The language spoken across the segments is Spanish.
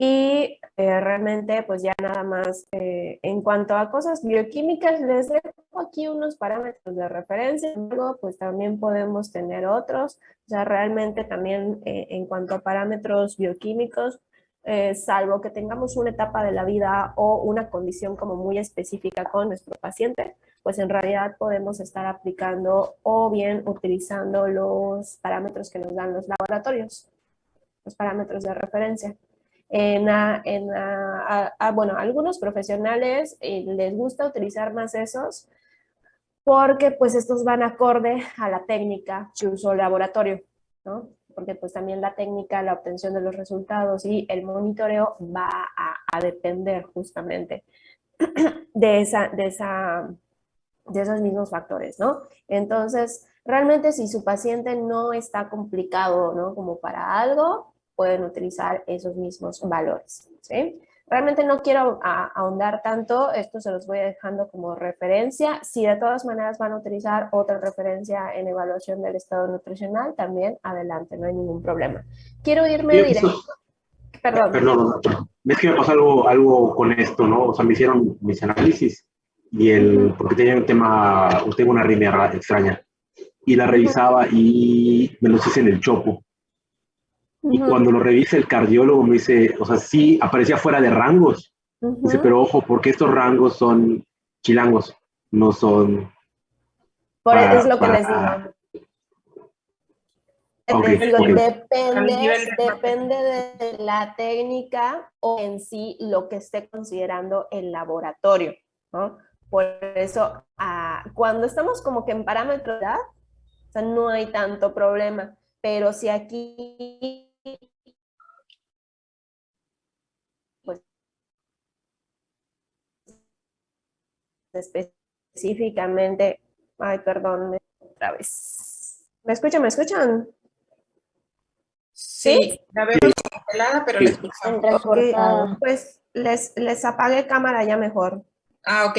Y realmente, pues ya nada más, en cuanto a cosas bioquímicas, les dejo aquí unos parámetros de referencia, luego pues también podemos tener otros, o sea, realmente también en cuanto a parámetros bioquímicos, salvo que tengamos una etapa de la vida o una condición como muy específica con nuestro paciente, pues en realidad podemos estar aplicando o bien utilizando los parámetros que nos dan los laboratorios, los parámetros de referencia. Bueno, a algunos profesionales les gusta utilizar más esos porque pues estos van acorde a la técnica que usó el laboratorio, ¿no? Porque pues también la técnica, la obtención de los resultados y el monitoreo va a depender justamente de, de esos mismos factores, ¿no? Entonces, realmente si su paciente no está complicado, ¿no? Como para algo, pueden utilizar esos mismos valores, ¿sí? Realmente no quiero ahondar tanto, esto se los voy dejando como referencia. Si de todas maneras van a utilizar otra referencia en evaluación del estado nutricional, también adelante, no hay ningún problema. Quiero irme directo. Perdón. Perdón, ves que me pasó algo con esto, ¿no? O sea, me hicieron mis análisis y porque tenía tengo una arritmia extraña y la revisaba y me los hice en el chopo. Y cuando lo revisa el cardiólogo me dice, o sea, sí, aparecía fuera de rangos. Dice, pero ojo, porque estos rangos son chilangos, no son Es lo que les digo. Okay, Les digo, okay. depende de la técnica o en sí lo que esté considerando el laboratorio, ¿no? Por eso, cuando estamos como que en parámetros de edad, o sea, no hay tanto problema, pero si aquí pues específicamente, ay, perdón, otra vez. ¿Me escuchan? ¿Me escuchan? Sí, la vemos congelada, pero la escuchamos. Okay, pues les apagué cámara ya mejor. Ah, ok.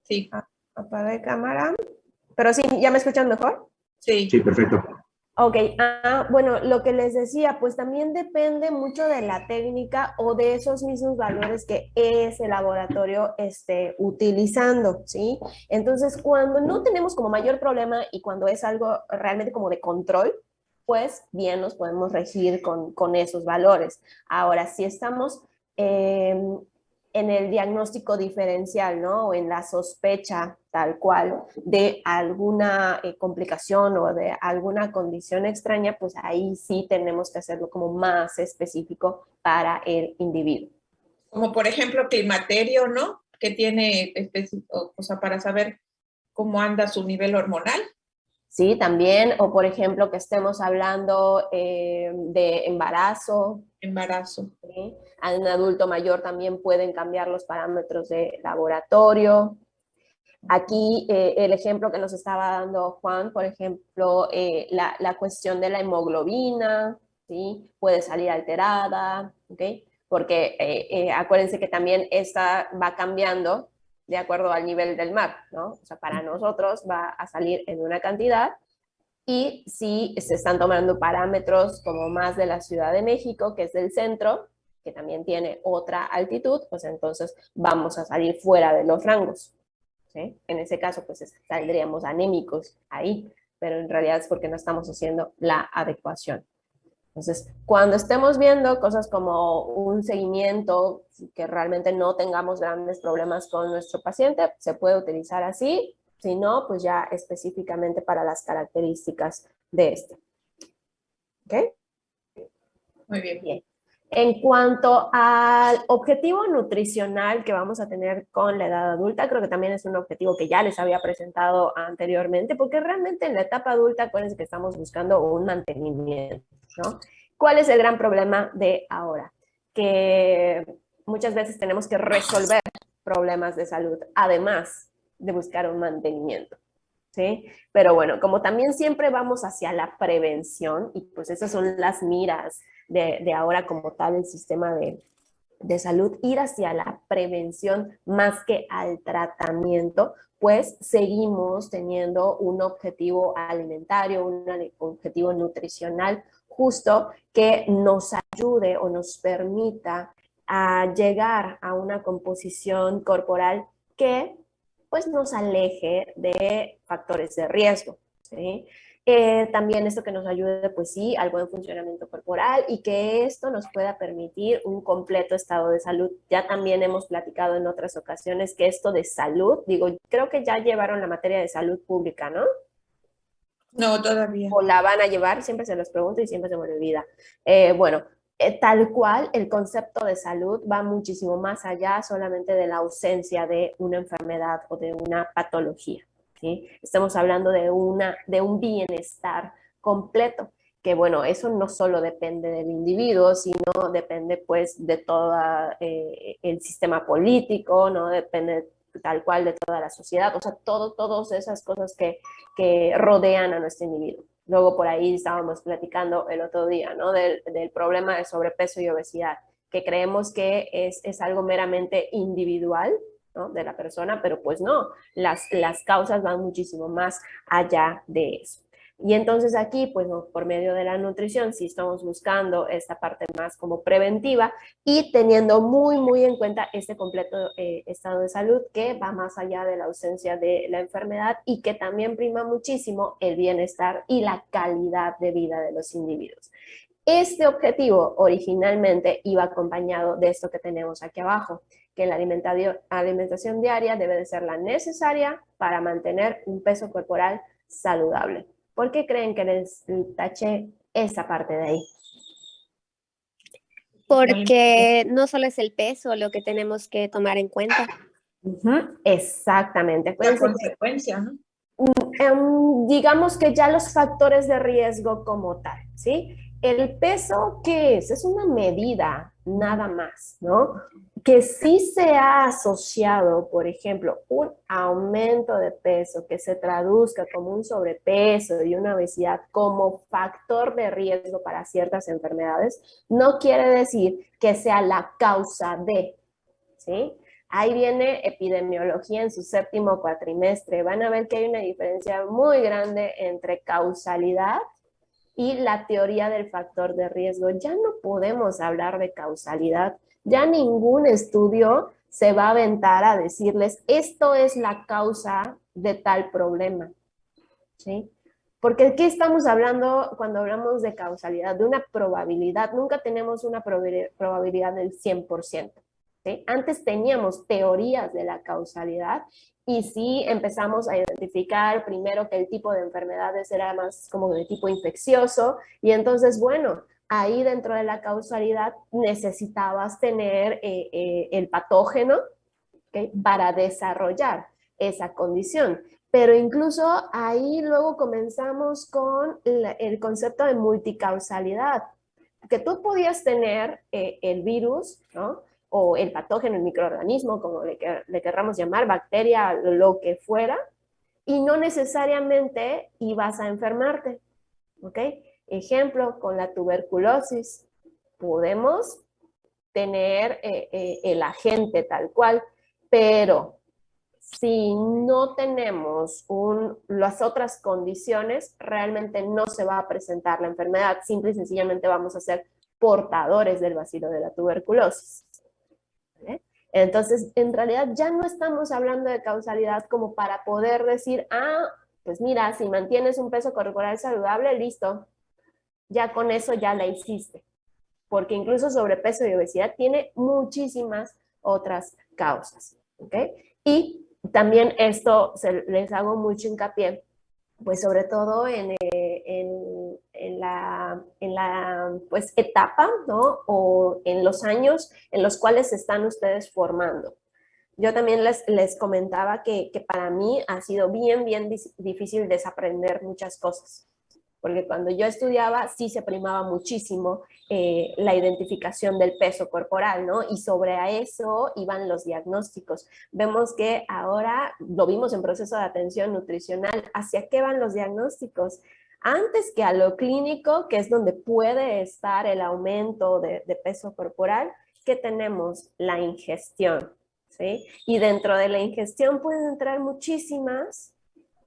Sí. Apagué cámara. Pero sí, ¿ya me escuchan mejor? Sí. Sí, perfecto. Ok, bueno, lo que les decía, pues también depende mucho de la técnica o de esos mismos valores que ese laboratorio esté utilizando, ¿sí? Entonces, cuando no tenemos como mayor problema y cuando es algo realmente como de control, pues bien nos podemos regir con esos valores. Ahora, si estamos en el diagnóstico diferencial, ¿no? O en la sospecha tal cual de alguna complicación o de alguna condición extraña, pues ahí sí tenemos que hacerlo como más específico para el individuo. Como por ejemplo climaterio, ¿no? Que tiene, o sea, para saber cómo anda su nivel hormonal. Sí, también, o por ejemplo que estemos hablando de embarazo. Embarazo. ¿Sí? A un adulto mayor también pueden cambiar los parámetros de laboratorio. Aquí el ejemplo que nos estaba dando Juan, por ejemplo, la cuestión de la hemoglobina, ¿sí? Puede salir alterada, ¿ok? Porque acuérdense que también esta va cambiando de acuerdo al nivel del mar, ¿no? O sea, para nosotros va a salir en una cantidad y si se están tomando parámetros como más de la Ciudad de México, que es del centro, que también tiene otra altitud, pues entonces vamos a salir fuera de los rangos. ¿Sí? En ese caso, pues saldríamos anémicos ahí, pero en realidad es porque no estamos haciendo la adecuación. Entonces, cuando estemos viendo cosas como un seguimiento, que realmente no tengamos grandes problemas con nuestro paciente, se puede utilizar así, si no, pues ya específicamente para las características de este. ¿Ok? Muy bien. Bien. En cuanto al objetivo nutricional que vamos a tener con la edad adulta, creo que también es un objetivo que ya les había presentado anteriormente, porque realmente en la etapa adulta, acuérdense que estamos buscando un mantenimiento, ¿no? ¿Cuál es el gran problema de ahora? Que muchas veces tenemos que resolver problemas de salud, además de buscar un mantenimiento. ¿Sí? Pero bueno, como también siempre vamos hacia la prevención, y pues esas son las miras de ahora como tal el sistema de salud, ir hacia la prevención más que al tratamiento, pues seguimos teniendo un objetivo alimentario, un objetivo nutricional justo que nos ayude o nos permita a llegar a una composición corporal que pues nos aleje de factores de riesgo, ¿sí? También esto que nos ayude, pues sí, al buen funcionamiento corporal y que esto nos pueda permitir un completo estado de salud. Ya también hemos platicado en otras ocasiones que esto de salud, digo, creo que ya llevaron la materia de salud pública, ¿no? No, todavía. O la van a llevar, siempre se los pregunto y siempre se me olvida. Bueno, tal cual, el concepto de salud va muchísimo más allá solamente de la ausencia de una enfermedad o de una patología, ¿sí? Estamos hablando de un bienestar completo, que bueno, eso no solo depende del individuo, sino depende pues de todo el sistema político, ¿no? Depende tal cual de toda la sociedad, o sea, todas esas cosas que rodean a nuestro individuo. Luego por ahí estábamos platicando el otro día, ¿no? Del problema de sobrepeso y obesidad, que creemos que es algo meramente individual, ¿no? De la persona, pero pues no, las causas van muchísimo más allá de eso. Y entonces aquí, pues no, por medio de la nutrición, sí estamos buscando esta parte más como preventiva y teniendo muy en cuenta este completo estado de salud que va más allá de la ausencia de la enfermedad y que también prima muchísimo el bienestar y la calidad de vida de los individuos. Este objetivo originalmente iba acompañado de esto que tenemos aquí abajo, que la alimentación diaria debe de ser la necesaria para mantener un peso corporal saludable. ¿Por qué creen que les taché esa parte de ahí? Porque no solo es el peso lo que tenemos que tomar en cuenta. Exactamente. La consecuencia, ¿no? Digamos que ya los factores de riesgo como tal, ¿sí? El peso, ¿qué es? Es una medida, nada más, ¿no? Que sí se ha asociado, por ejemplo, un aumento de peso que se traduzca como un sobrepeso y una obesidad como factor de riesgo para ciertas enfermedades, no quiere decir que sea la causa de, ¿sí? Ahí viene epidemiología en su séptimo cuatrimestre. Van a ver que hay una diferencia muy grande entre causalidad y la teoría del factor de riesgo. Ya no podemos hablar de causalidad. Ya ningún estudio se va a aventar a decirles esto es la causa de tal problema, ¿sí? Porque ¿qué estamos hablando cuando hablamos de causalidad? De una probabilidad. Nunca tenemos una probabilidad del 100%. ¿Sí? Antes teníamos teorías de la causalidad y sí empezamos a identificar primero que el tipo de enfermedades era más como de tipo infeccioso y entonces, bueno, ahí dentro de la causalidad necesitabas tener el patógeno, ¿okay? Para desarrollar esa condición. Pero incluso ahí luego comenzamos con el concepto de multicausalidad, que tú podías tener el virus, ¿no? O el patógeno, el microorganismo, como le querramos llamar, bacteria, lo que fuera, y no necesariamente ibas a enfermarte, ¿ok? Ejemplo, con la tuberculosis, podemos tener el agente tal cual, pero si no tenemos las otras condiciones, realmente no se va a presentar la enfermedad, simple y sencillamente vamos a ser portadores del bacilo de la tuberculosis. ¿Vale? Entonces, en realidad ya no estamos hablando de causalidad como para poder decir, pues mira, si mantienes un peso corporal saludable, listo, ya con eso ya la hiciste. Porque incluso sobrepeso y obesidad tiene muchísimas otras causas, ¿ok? Y también esto les hago mucho hincapié, pues sobre todo en la pues, etapa, ¿no? O en los años en los cuales se están ustedes formando. Yo también les comentaba que para mí ha sido bien difícil desaprender muchas cosas, porque cuando yo estudiaba sí se primaba muchísimo la identificación del peso corporal, ¿no? Y sobre eso iban los diagnósticos. Vemos que ahora, lo vimos en proceso de atención nutricional, ¿hacia qué van los diagnósticos? Antes que a lo clínico, que es donde puede estar el aumento de peso corporal, ¿qué tenemos? La ingestión, ¿sí? Y dentro de la ingestión pueden entrar muchísimas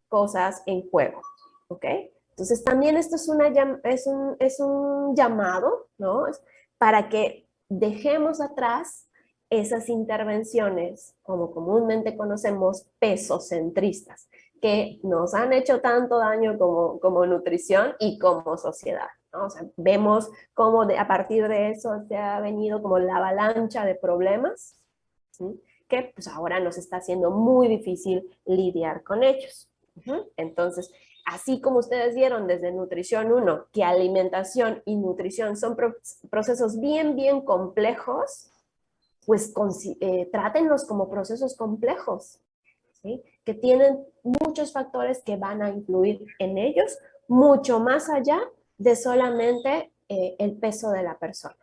cosas en juego, ¿ok? Entonces también esto es un llamado, ¿no? Para que dejemos atrás esas intervenciones, como comúnmente conocemos, pesocentristas, que nos han hecho tanto daño como nutrición y como sociedad, ¿no? O sea, vemos cómo a partir de eso se ha venido como la avalancha de problemas, ¿sí? Que pues ahora nos está haciendo muy difícil lidiar con ellos. Entonces, así como ustedes vieron desde Nutrición 1, que alimentación y nutrición son procesos bien complejos, pues trátenlos como procesos complejos, ¿sí? Que tienen muchos factores que van a influir en ellos, mucho más allá de solamente el peso de la persona.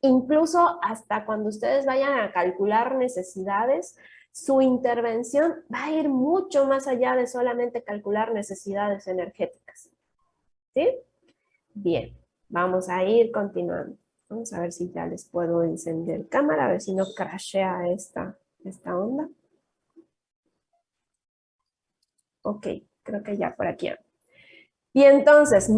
Incluso hasta cuando ustedes vayan a calcular necesidades, su intervención va a ir mucho más allá de solamente calcular necesidades energéticas. ¿Sí? Bien, vamos a ir continuando. Vamos a ver si ya les puedo encender cámara, a ver si no crashea esta onda. Ok, creo que ya por aquí. Y entonces,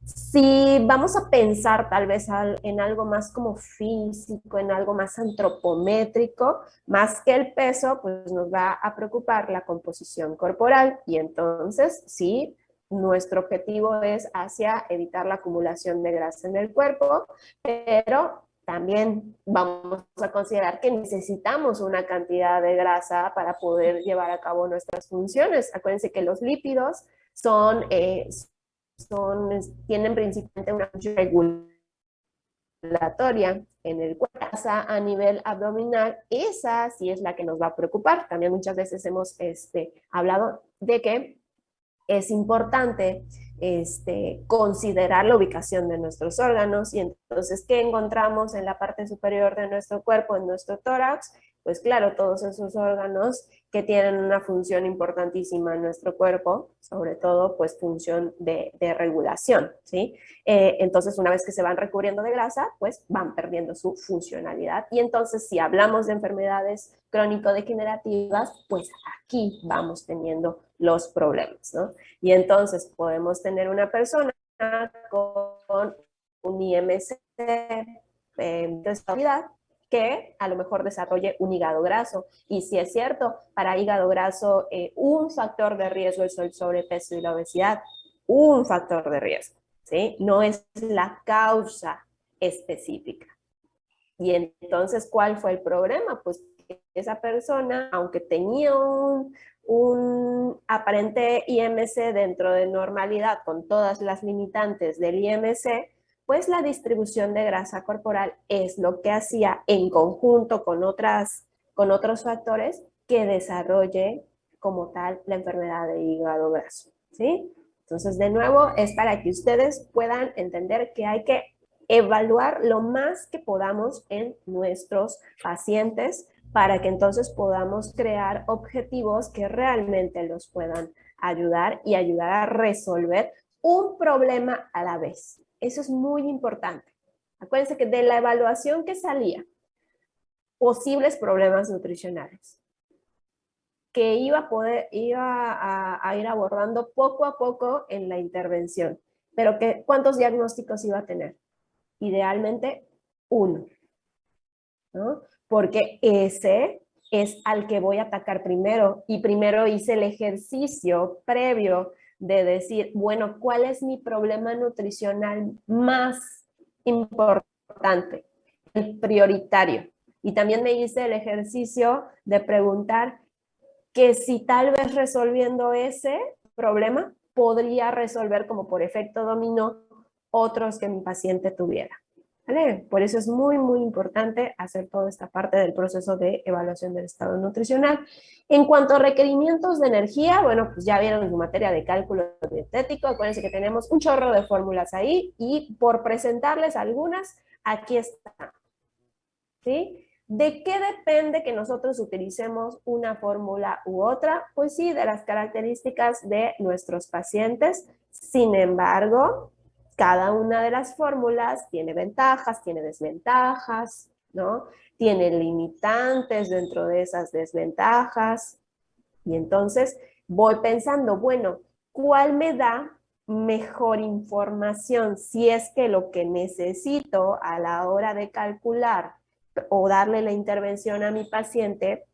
si vamos a pensar tal vez en algo más como físico, en algo más antropométrico, más que el peso, pues nos va a preocupar la composición corporal. Y entonces, sí, nuestro objetivo es hacia evitar la acumulación de grasa en el cuerpo, pero también vamos a considerar que necesitamos una cantidad de grasa para poder llevar a cabo nuestras funciones. Acuérdense que los lípidos tienen principalmente una función regulatoria en el cuerpo. A nivel abdominal, esa sí es la que nos va a preocupar. También muchas veces hemos hablado de que es importante considerar la ubicación de nuestros órganos, y entonces, ¿qué encontramos en la parte superior de nuestro cuerpo, en nuestro tórax? Pues claro, todos esos órganos que tienen una función importantísima en nuestro cuerpo, sobre todo pues función de regulación, ¿sí? Entonces, una vez que se van recubriendo de grasa, pues van perdiendo su funcionalidad, y entonces si hablamos de enfermedades crónico-degenerativas, pues aquí vamos teniendo los problemas, ¿no? Y entonces podemos tener una persona con un IMC de estabilidad que a lo mejor desarrolle un hígado graso. Y si es cierto, para hígado graso, un factor de riesgo es el sobrepeso y la obesidad, un factor de riesgo, ¿sí? No es la causa específica. Y entonces, ¿cuál fue el problema? Pues que esa persona, aunque tenía un aparente IMC dentro de normalidad con todas las limitantes del IMC, pues la distribución de grasa corporal es lo que hacía en conjunto con otros factores que desarrolle como tal la enfermedad de hígado graso, ¿sí? Entonces, de nuevo, es para que ustedes puedan entender que hay que evaluar lo más que podamos en nuestros pacientes para que entonces podamos crear objetivos que realmente los puedan ayudar y ayudar a resolver un problema a la vez. Eso es muy importante. Acuérdense que de la evaluación que salía, posibles problemas nutricionales, que iba a ir abordando poco a poco en la intervención, pero ¿cuántos diagnósticos iba a tener? Idealmente, uno, ¿no? Porque ese es al que voy a atacar primero, y primero hice el ejercicio previo de decir, bueno, ¿cuál es mi problema nutricional más importante? El prioritario. Y también me hice el ejercicio de preguntar que si tal vez resolviendo ese problema podría resolver como por efecto dominó otros que mi paciente tuviera. ¿Vale? Por eso es muy importante hacer toda esta parte del proceso de evaluación del estado nutricional. En cuanto a requerimientos de energía, bueno, pues ya vieron su materia de cálculo dietético. Acuérdense que tenemos un chorro de fórmulas ahí, y por presentarles algunas, aquí están, ¿sí? ¿De qué depende que nosotros utilicemos una fórmula u otra? Pues sí, de las características de nuestros pacientes. Sin embargo, cada una de las fórmulas tiene ventajas, tiene desventajas, ¿no? Tiene limitantes dentro de esas desventajas. Y entonces voy pensando, bueno, ¿cuál me da mejor información si es que lo que necesito a la hora de calcular o darle la intervención a mi paciente,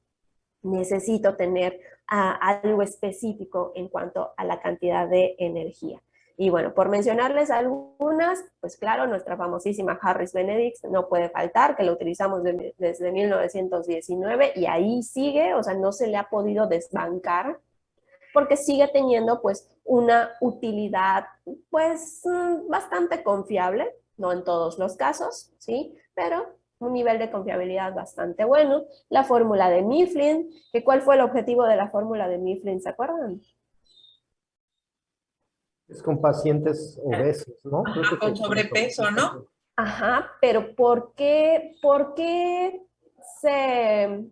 necesito tener algo específico en cuanto a la cantidad de energía. Y bueno, por mencionarles algunas, pues claro, nuestra famosísima Harris Benedict no puede faltar, que lo utilizamos desde 1919 y ahí sigue, o sea, no se le ha podido desbancar porque sigue teniendo pues una utilidad pues bastante confiable, no en todos los casos, ¿sí? Pero un nivel de confiabilidad bastante bueno. La fórmula de Mifflin, que ¿cuál fue el objetivo de la fórmula de Mifflin? ¿Se acuerdan? Es con pacientes obesos, ¿no? Creo Ajá, que con sobrepeso, ¿no? Ajá, pero por qué se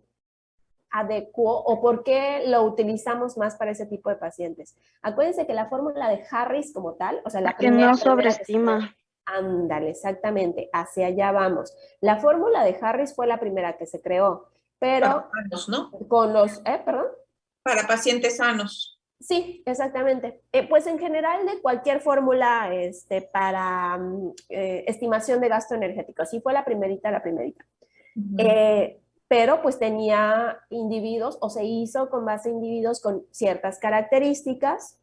adecuó o por qué lo utilizamos más para ese tipo de pacientes? Acuérdense que la fórmula de Harris como tal, o sea, la Que no primera sobreestima. ándale, exactamente, hacia allá vamos. La fórmula de Harris fue la primera que se creó, pero Para sanos, ¿no? con los, perdón. Para pacientes sanos. Sí, exactamente. Pues en general de cualquier fórmula para estimación de gasto energético. Sí fue la primerita, la primerita. Pero pues tenía individuos o se hizo con base a individuos con ciertas características,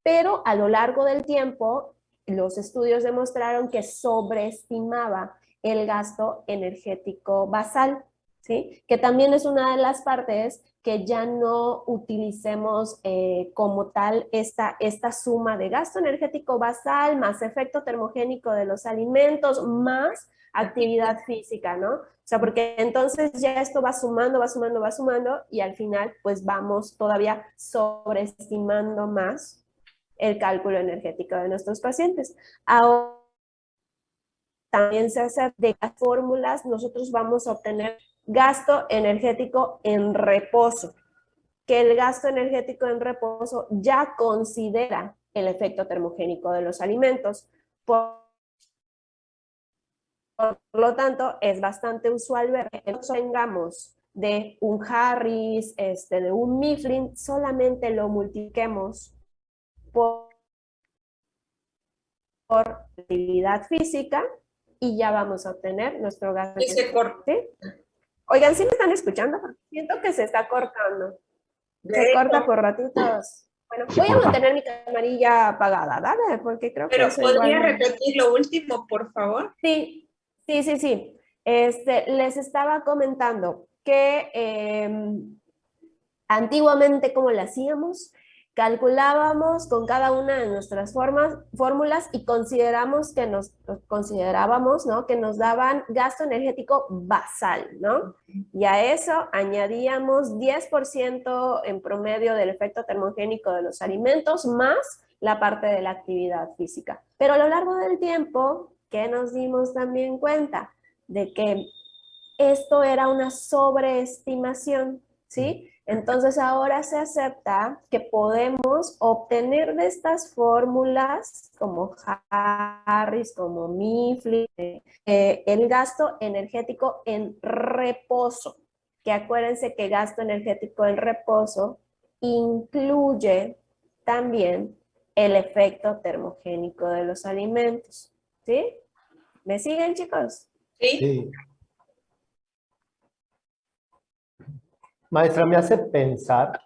pero a lo largo del tiempo los estudios demostraron que sobreestimaba el gasto energético basal, ¿sí? Que también es una de las partes que ya no utilicemos como tal esta suma de gasto energético basal más efecto termogénico de los alimentos más actividad física, ¿no? O sea, porque entonces ya esto va sumando, va sumando, va sumando y al final pues vamos todavía sobreestimando más el cálculo energético de nuestros pacientes. Ahora también se hace de las fórmulas, nosotros vamos a obtener gasto energético en reposo, que el gasto energético en reposo ya considera el efecto termogénico de los alimentos. Por lo tanto, es bastante usual ver que no tengamos de un Harris, de un Mifflin, solamente lo multipliquemos por actividad física y ya vamos a obtener nuestro gasto. ¿Sí? Oigan, ¿sí me están escuchando? Siento que se está cortando. Se corta por ratitos. Bueno, voy a mantener mi camarilla apagada, ¿vale? Porque creo que Pero eso ¿podría igual... repetir lo último, por favor? Sí, sí, sí, sí. Les estaba comentando que antiguamente, ¿cómo lo hacíamos? Calculábamos con cada una de nuestras fórmulas y considerábamos, ¿no? Que nos daban gasto energético basal, ¿no? Y a eso añadíamos 10% en promedio del efecto termogénico de los alimentos más la parte de la actividad física. Pero a lo largo del tiempo, ¿qué nos dimos también cuenta? De que esto era una sobreestimación, ¿sí? Entonces ahora se acepta que podemos obtener de estas fórmulas como Harris, como Mifflin, el gasto energético en reposo, que acuérdense que gasto energético en reposo incluye también el efecto termogénico de los alimentos, ¿sí? ¿Me siguen, chicos? Sí. Sí. Maestra, me hace pensar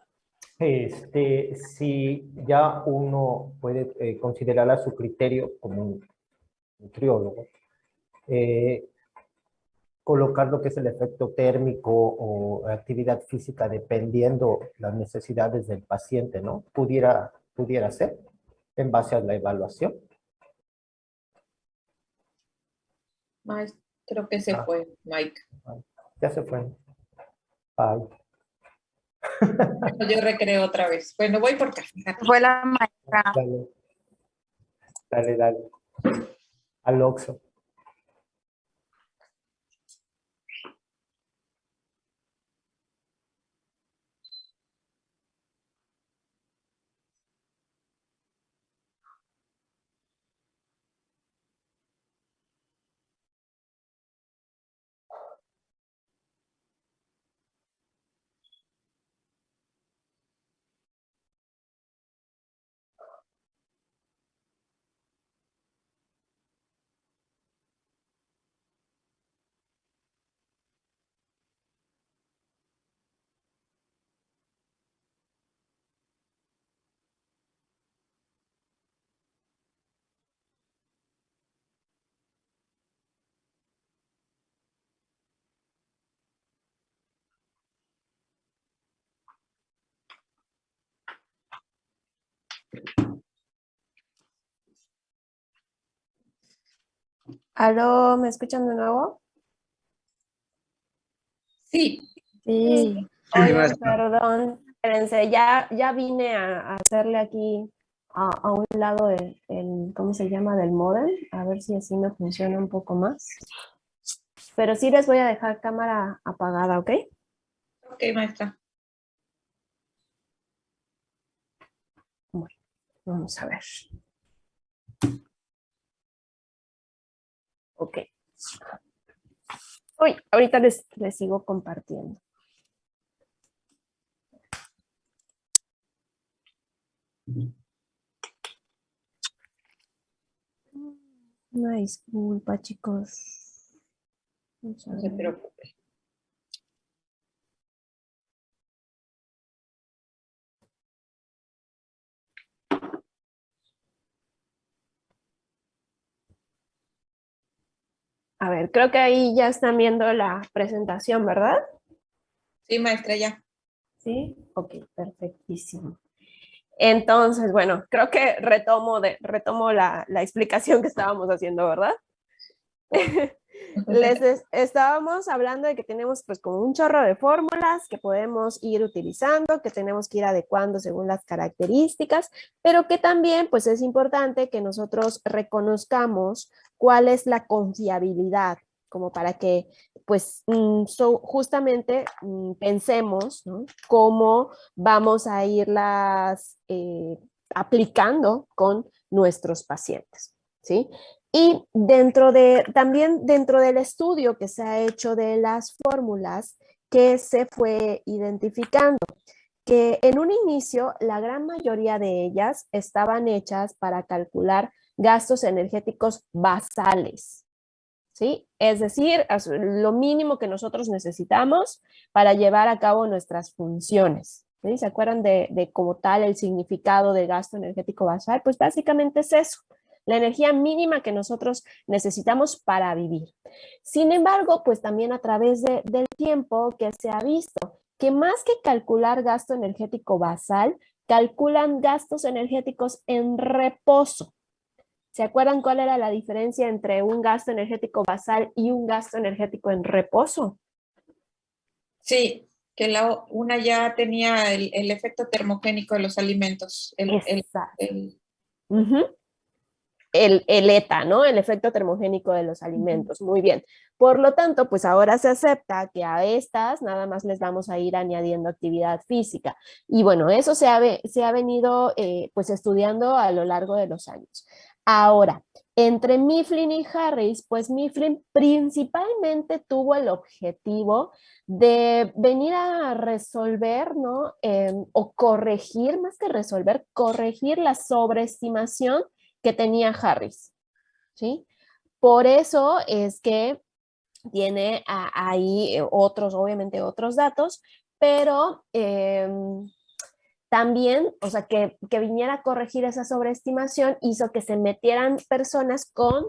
si ya uno puede considerar a su criterio como un nutriólogo, colocar lo que es el efecto térmico o actividad física dependiendo las necesidades del paciente, ¿no? Pudiera ser en base a la evaluación. Creo que se fue, Mike. Ya se fue. Ay. Yo recreo otra vez. Bueno, voy por café. Fue la maestra. Dale. Al Oxxo. ¿Aló? ¿Me escuchan de nuevo? Sí, Sí. Oye, perdón, espérense, ya vine a hacerle aquí a un lado ¿cómo se llama? Del módem, a ver si así me funciona un poco más. Pero sí les voy a dejar cámara apagada, ¿ok? ok, maestra. Bueno, vamos a ver. Ok. Uy, ahorita les sigo compartiendo. Una disculpa, chicos. Vamos a No se ver. preocupe. A ver, creo que ahí ya están viendo la presentación, ¿verdad? Sí, maestra, ya. Sí. Ok, perfectísimo. Entonces, bueno, creo que retomo la explicación que estábamos haciendo, ¿verdad? Estábamos hablando de que tenemos pues como un chorro de fórmulas que podemos ir utilizando, que tenemos que ir adecuando según las características, pero que también pues es importante que nosotros reconozcamos cuál es la confiabilidad, como para que pues justamente pensemos, ¿no? Cómo vamos a irlas aplicando con nuestros pacientes, ¿sí? Y también dentro del estudio que se ha hecho de las fórmulas que se fue identificando, que en un inicio la gran mayoría de ellas estaban hechas para calcular gastos energéticos basales, ¿sí? Es decir, lo mínimo que nosotros necesitamos para llevar a cabo nuestras funciones. ¿Sí? ¿Se acuerdan de como tal el significado de gasto energético basal? Pues básicamente es eso, la energía mínima que nosotros necesitamos para vivir. Sin embargo, pues también a través del tiempo que se ha visto que más que calcular gasto energético basal, calculan gastos energéticos en reposo. ¿Se acuerdan cuál era la diferencia entre un gasto energético basal y un gasto energético en reposo? Sí, que una ya tenía el efecto termogénico de los alimentos. Exacto. Uh-huh. El ETA, ¿no? El efecto termogénico de los alimentos. Muy bien. Por lo tanto, pues ahora se acepta que a estas nada más les vamos a ir añadiendo actividad física. Y bueno, eso se ha venido pues estudiando a lo largo de los años. Ahora, entre Mifflin y Harris, pues Mifflin principalmente tuvo el objetivo de venir a resolver, ¿no? O corregir, más que resolver, corregir la sobreestimación que tenía Harris, ¿sí? Por eso es que tiene ahí otros, obviamente otros datos, pero también, o sea, que viniera a corregir esa sobreestimación hizo que se metieran personas con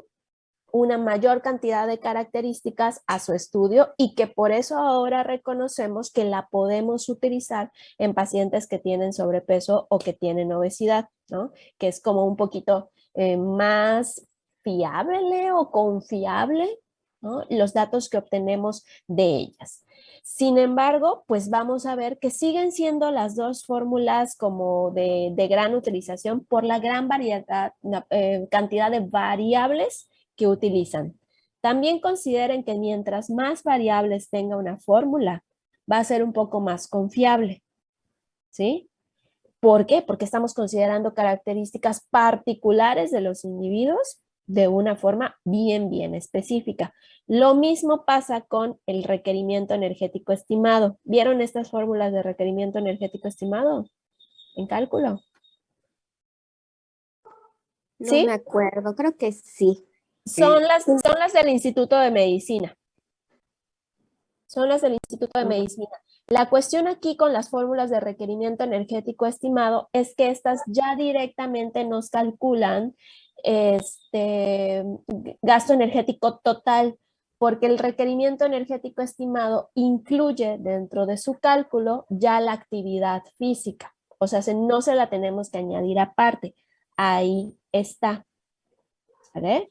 una mayor cantidad de características a su estudio y que por eso ahora reconocemos que la podemos utilizar en pacientes que tienen sobrepeso o que tienen obesidad, ¿no? Que es como un poquito más fiable o confiable, ¿no? Los datos que obtenemos de ellas. Sin embargo, pues vamos a ver que siguen siendo las dos fórmulas como de gran utilización por la gran variedad, cantidad de variables que utilizan. También consideren que mientras más variables tenga una fórmula, va a ser un poco más confiable, ¿sí? ¿Por qué? Porque estamos considerando características particulares de los individuos de una forma bien específica. Lo mismo pasa con el requerimiento energético estimado. ¿Vieron estas fórmulas de requerimiento energético estimado en cálculo? No ¿Sí? me acuerdo, creo que sí. Son las del Instituto de Medicina. Son las del Instituto de Medicina. La cuestión aquí con las fórmulas de requerimiento energético estimado es que estas ya directamente nos calculan gasto energético total, porque el requerimiento energético estimado incluye dentro de su cálculo ya la actividad física. O sea, no se la tenemos que añadir aparte. Ahí está. ¿Vale?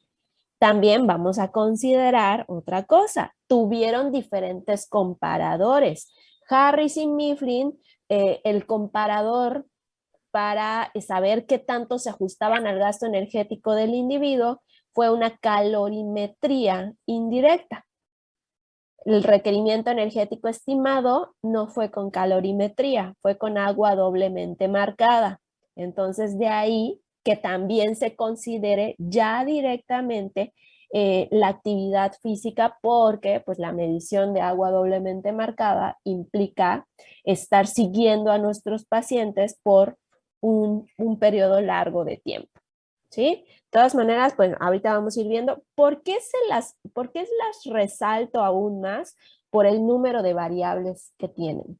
También vamos a considerar otra cosa. Tuvieron diferentes comparadores. Harris y Mifflin, el comparador para saber qué tanto se ajustaban al gasto energético del individuo fue una calorimetría indirecta. El requerimiento energético estimado no fue con calorimetría, fue con agua doblemente marcada. Entonces, de ahí que también se considere ya directamente la actividad física, porque pues la medición de agua doblemente marcada implica estar siguiendo a nuestros pacientes por un periodo largo de tiempo, ¿sí? De todas maneras, pues ahorita vamos a ir viendo por qué las resalto aún más por el número de variables que tienen,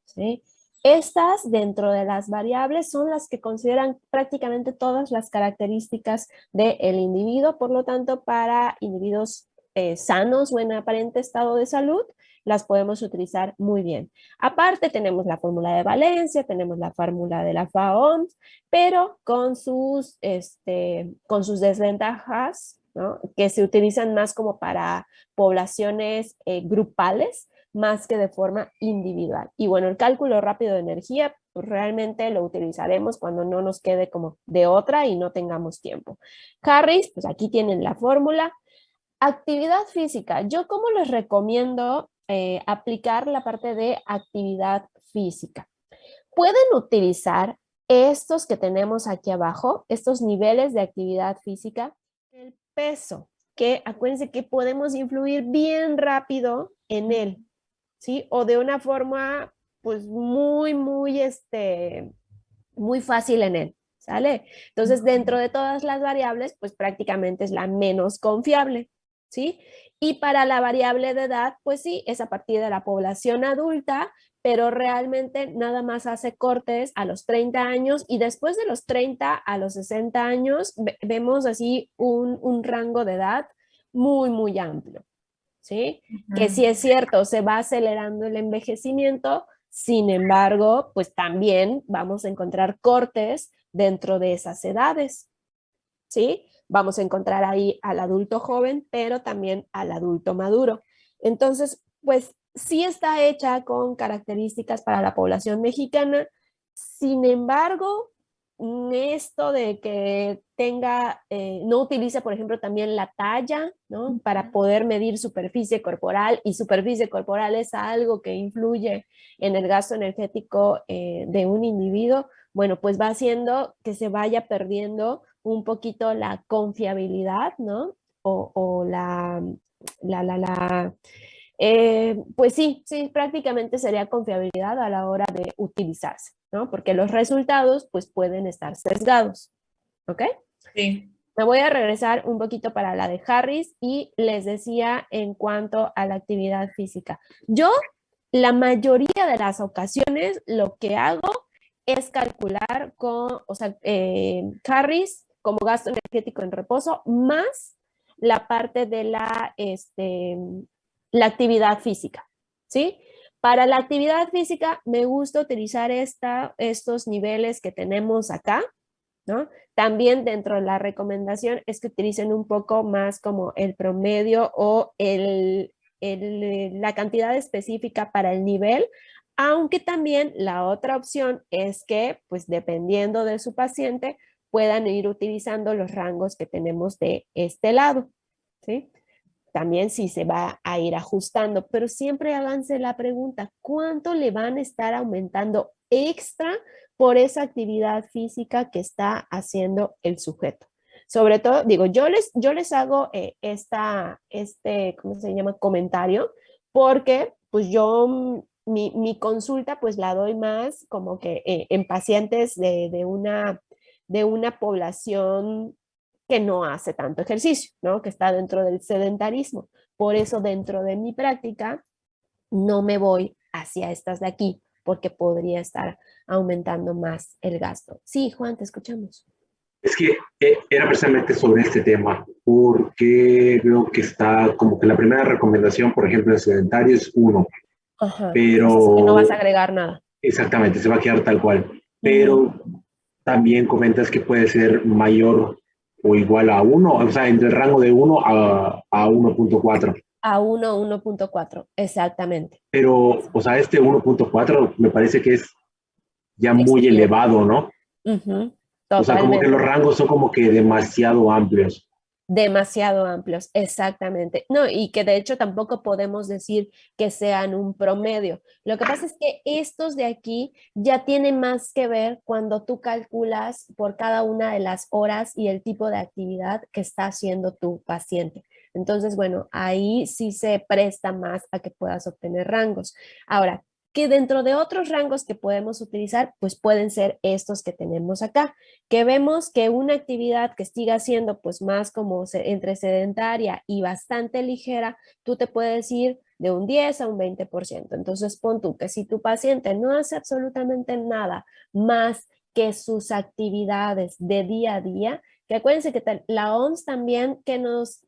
¿sí? Estas, dentro de las variables, son las que consideran prácticamente todas las características del individuo. Por lo tanto, para individuos sanos o en aparente estado de salud, las podemos utilizar muy bien. Aparte, tenemos la fórmula de Valencia, tenemos la fórmula de la FAOMS, pero con sus desventajas, ¿no? Que se utilizan más como para poblaciones grupales, más que de forma individual. Y bueno, el cálculo rápido de energía, pues realmente lo utilizaremos cuando no nos quede como de otra y no tengamos tiempo. Harris, pues aquí tienen la fórmula. Actividad física. Yo cómo les recomiendo aplicar la parte de actividad física. Pueden utilizar estos que tenemos aquí abajo, estos niveles de actividad física, el peso, que acuérdense que podemos influir bien rápido en él, ¿sí? O de una forma, pues, muy fácil en él, ¿sale? Entonces, dentro de todas las variables, pues, prácticamente es la menos confiable, ¿sí? Y para la variable de edad, pues sí, es a partir de la población adulta, pero realmente nada más hace cortes a los 30 años y después de los 30 a los 60 años vemos así un rango de edad muy amplio. ¿Sí? Que sí es cierto, se va acelerando el envejecimiento, sin embargo, pues también vamos a encontrar cortes dentro de esas edades, ¿sí? Vamos a encontrar ahí al adulto joven, pero también al adulto maduro. Entonces, pues sí está hecha con características para la población mexicana, sin embargo, esto de que tenga, no utilice, por ejemplo, también la talla, ¿no? Para poder medir superficie corporal, y superficie corporal es algo que influye en el gasto energético de un individuo, bueno, pues va haciendo que se vaya perdiendo un poquito la confiabilidad, ¿no? O pues sí, prácticamente sería confiabilidad a la hora de utilizarse, ¿no? Porque los resultados pues pueden estar sesgados, ¿ok? Sí. Me voy a regresar un poquito para la de Harris y les decía en cuanto a la actividad física. Yo, la mayoría de las ocasiones, lo que hago es calcular Harris como gasto energético en reposo más la parte de la actividad física, ¿sí? Para la actividad física me gusta utilizar estos niveles que tenemos acá, ¿no? También dentro de la recomendación es que utilicen un poco más como el promedio o la cantidad específica para el nivel, aunque también la otra opción es que, pues dependiendo de su paciente, puedan ir utilizando los rangos que tenemos de este lado, ¿sí? También sí se va a ir ajustando, pero siempre háganse la pregunta, ¿cuánto le van a estar aumentando extra por esa actividad física que está haciendo el sujeto? Sobre todo, digo, yo les hago ¿cómo se llama? Comentario, porque pues yo, mi consulta pues la doy más como que en pacientes de una población que no hace tanto ejercicio, ¿no? Que está dentro del sedentarismo. Por eso dentro de mi práctica no me voy hacia estas de aquí, porque podría estar aumentando más el gasto. Sí, Juan, te escuchamos. Es que era precisamente sobre este tema, porque veo que está como que la primera recomendación, por ejemplo, de sedentario es 1, Ajá, pero... entonces que no vas a agregar nada. Exactamente, se va a quedar tal cual. Pero también comentas que puede ser mayor o igual a 1, o sea, entre el rango de 1 a 1.4. A 1.4, exactamente. Pero, o sea, este 1.4 me parece que es ya muy Excesivo. elevado, ¿no? Ujú, O sea, como que los totalmente. rangos son como que demasiado amplios. Demasiado amplios, exactamente. No, y que de hecho tampoco podemos decir que sean un promedio. Lo que pasa es que estos de aquí ya tienen más que ver cuando tú calculas por cada una de las horas y el tipo de actividad que está haciendo tu paciente. Entonces, bueno, ahí sí se presta más a que puedas obtener rangos. Ahora, que dentro de otros rangos que podemos utilizar, pues pueden ser estos que tenemos acá, que vemos que una actividad que siga siendo pues más como entre sedentaria y bastante ligera, tú te puedes ir de un 10 a un 20%. Entonces pon tú que si tu paciente no hace absolutamente nada más que sus actividades de día a día, que acuérdense que la OMS también que nos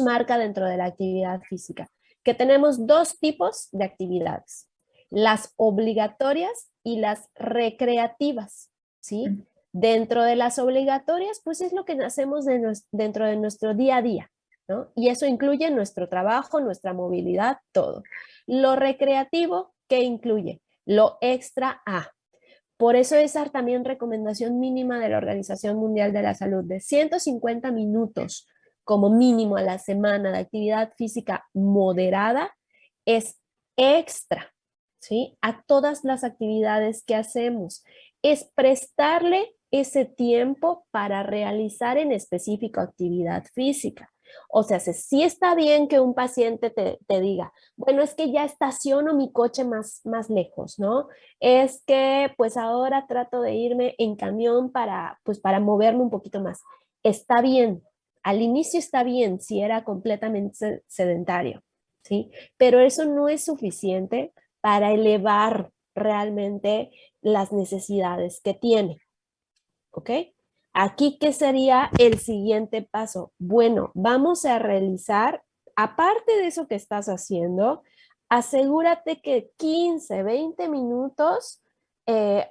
marca dentro de la actividad física, que tenemos dos tipos de actividades, las obligatorias y las recreativas, ¿sí? Dentro de las obligatorias, pues es lo que hacemos dentro de nuestro día a día, ¿no? Y eso incluye nuestro trabajo, nuestra movilidad, todo. Lo recreativo, ¿qué incluye? Lo extra A. Por eso esa también recomendación mínima de la Organización Mundial de la Salud de 150 minutos como mínimo a la semana de actividad física moderada es extra, ¿sí? A todas las actividades que hacemos. Es prestarle ese tiempo para realizar en específico actividad física. O sea, sí está bien que un paciente te diga, bueno, es que ya estaciono mi coche más lejos, ¿no? Es que pues ahora trato de irme en camión pues para moverme un poquito más. Está bien, al inicio está bien si era completamente sedentario, ¿sí? Pero eso no es suficiente para elevar realmente las necesidades que tiene, ¿ok? Aquí, ¿qué sería el siguiente paso? Bueno, vamos a realizar, aparte de eso que estás haciendo, asegúrate que 15, 20 minutos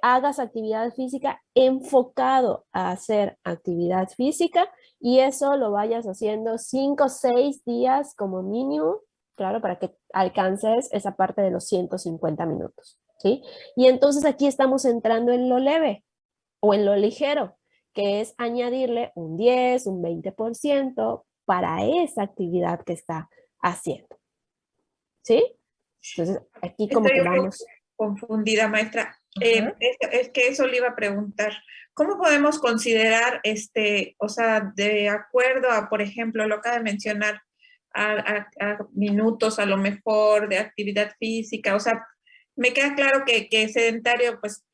hagas actividad física enfocado a hacer actividad física y eso lo vayas haciendo 5, 6 días como mínimo, claro, para que alcances esa parte de los 150 minutos, ¿sí? Y entonces aquí estamos entrando en lo leve o en lo ligero, que es añadirle un 10, un 20% para esa actividad que está haciendo. ¿Sí? Entonces, aquí como Estoy que un poco vamos. confundida, maestra. Es que eso le iba a preguntar. ¿Cómo podemos considerar, o sea, de acuerdo a, por ejemplo, lo que acaba de mencionar, a minutos a lo mejor de actividad física? O sea, me queda claro que sedentario, pues,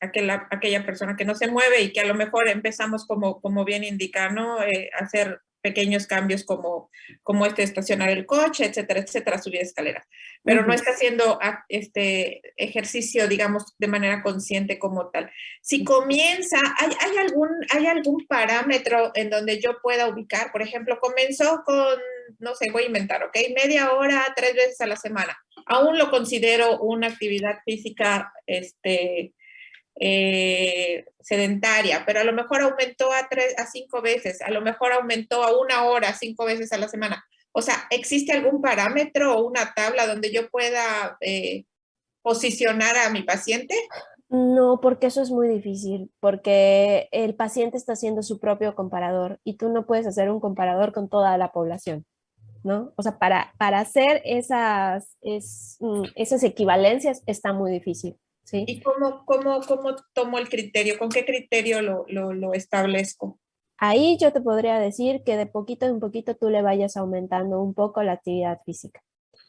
aquella persona que no se mueve y que a lo mejor empezamos como bien indica, ¿no? Hacer pequeños cambios como estacionar el coche, etcétera, subir escaleras, pero no está haciendo ejercicio, digamos, de manera consciente como tal. Si comienza, ¿hay algún parámetro en donde yo pueda ubicar? Por ejemplo, comenzó con, no sé, voy a inventar, ¿ok? Media hora, 3 veces a la semana. Aún lo considero una actividad física, sedentaria, pero a lo mejor aumentó a 5 veces, a lo mejor aumentó a 1 hora, 5 veces a la semana. O sea, ¿existe algún parámetro o una tabla donde yo pueda posicionar a mi paciente? No, porque eso es muy difícil, porque el paciente está haciendo su propio comparador y tú no puedes hacer un comparador con toda la población, ¿no? O sea, para hacer esas equivalencias está muy difícil, ¿sí? ¿Y cómo tomo el criterio? ¿Con qué criterio lo establezco? Ahí yo te podría decir que de poquito en poquito tú le vayas aumentando un poco la actividad física.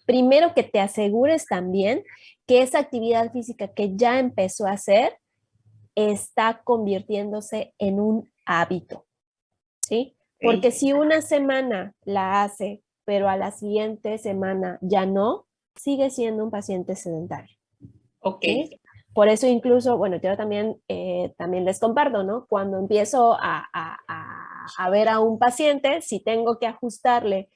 Primero que te asegures también que esa actividad física que ya empezó a hacer está convirtiéndose en un hábito, ¿sí? Porque Okay. si una semana la hace, pero a la siguiente semana ya no, sigue siendo un paciente sedentario, Ok. ¿sí? Por eso incluso, bueno, yo también les comparto, ¿no? Cuando empiezo a ver a un paciente, si tengo que ajustarle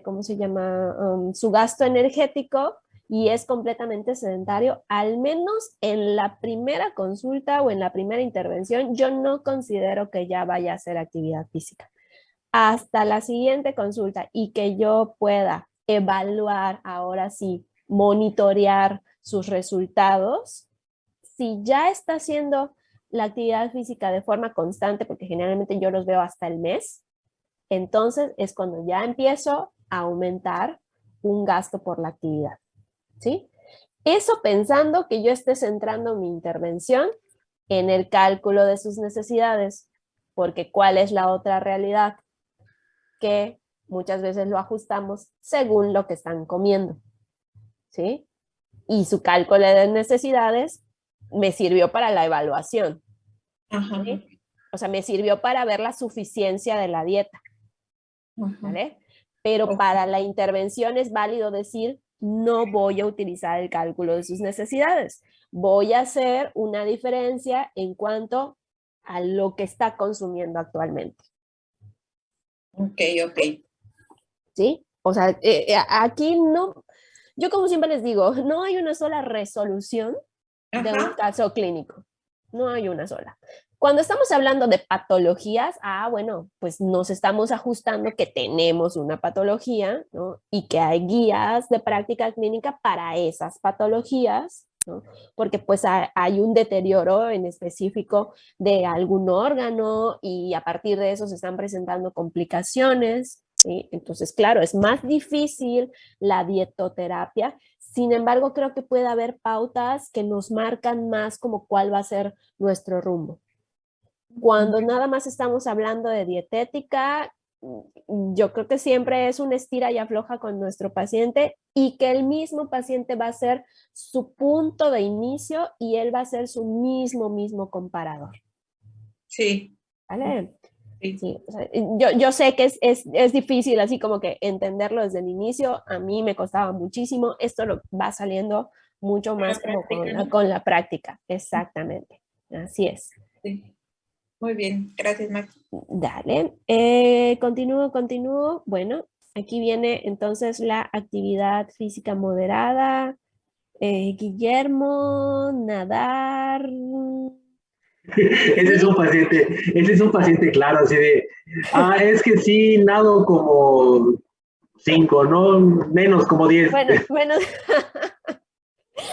¿cómo se llama? Su gasto energético y es completamente sedentario, al menos en la primera consulta o en la primera intervención, yo no considero que ya vaya a hacer actividad física. Hasta la siguiente consulta y que yo pueda evaluar, ahora sí, monitorear sus resultados, si ya está haciendo la actividad física de forma constante, porque generalmente yo los veo hasta el mes, entonces es cuando ya empiezo a aumentar un gasto por la actividad, ¿sí? Eso pensando que yo esté centrando mi intervención en el cálculo de sus necesidades, porque ¿cuál es la otra realidad? Que muchas veces lo ajustamos según lo que están comiendo, ¿sí? Y su cálculo de necesidades me sirvió para la evaluación, Ajá, ¿sí? O sea, me sirvió para ver la suficiencia de la dieta, ajá. ¿vale? Pero Ok. para la intervención es válido decir, no voy a utilizar el cálculo de sus necesidades. Voy a hacer una diferencia en cuanto a lo que está consumiendo actualmente. Ok, ok. ¿Sí? O sea, aquí no, yo como siempre les digo, no hay una sola resolución de un Ajá. caso clínico. No hay una sola. Cuando estamos hablando de patologías, bueno, pues nos estamos ajustando que tenemos una patología, ¿no? Y que hay guías de práctica clínica para esas patologías, ¿no? Porque pues hay un deterioro en específico de algún órgano y a partir de eso se están presentando complicaciones, ¿sí? Entonces, claro, es más difícil la dietoterapia. Sin embargo, creo que puede haber pautas que nos marcan más como cuál va a ser nuestro rumbo. Cuando nada más estamos hablando de dietética, yo creo que siempre es un estira y afloja con nuestro paciente y que el mismo paciente va a ser su punto de inicio y él va a ser su mismo comparador. Sí, ¿Vale? sí. Sí, o sea, yo sé que es difícil así como que entenderlo desde el inicio, a mí me costaba muchísimo, esto lo va saliendo mucho Con la más como práctica, ¿no? con la práctica, exactamente, así es. Sí. Muy bien, gracias, Max. Dale, continúo, bueno, aquí viene entonces la actividad física moderada, Guillermo, nadar. Ese Sí, ese es un paciente claro, así de, es que sí, nado como 5, no menos como 10. bueno,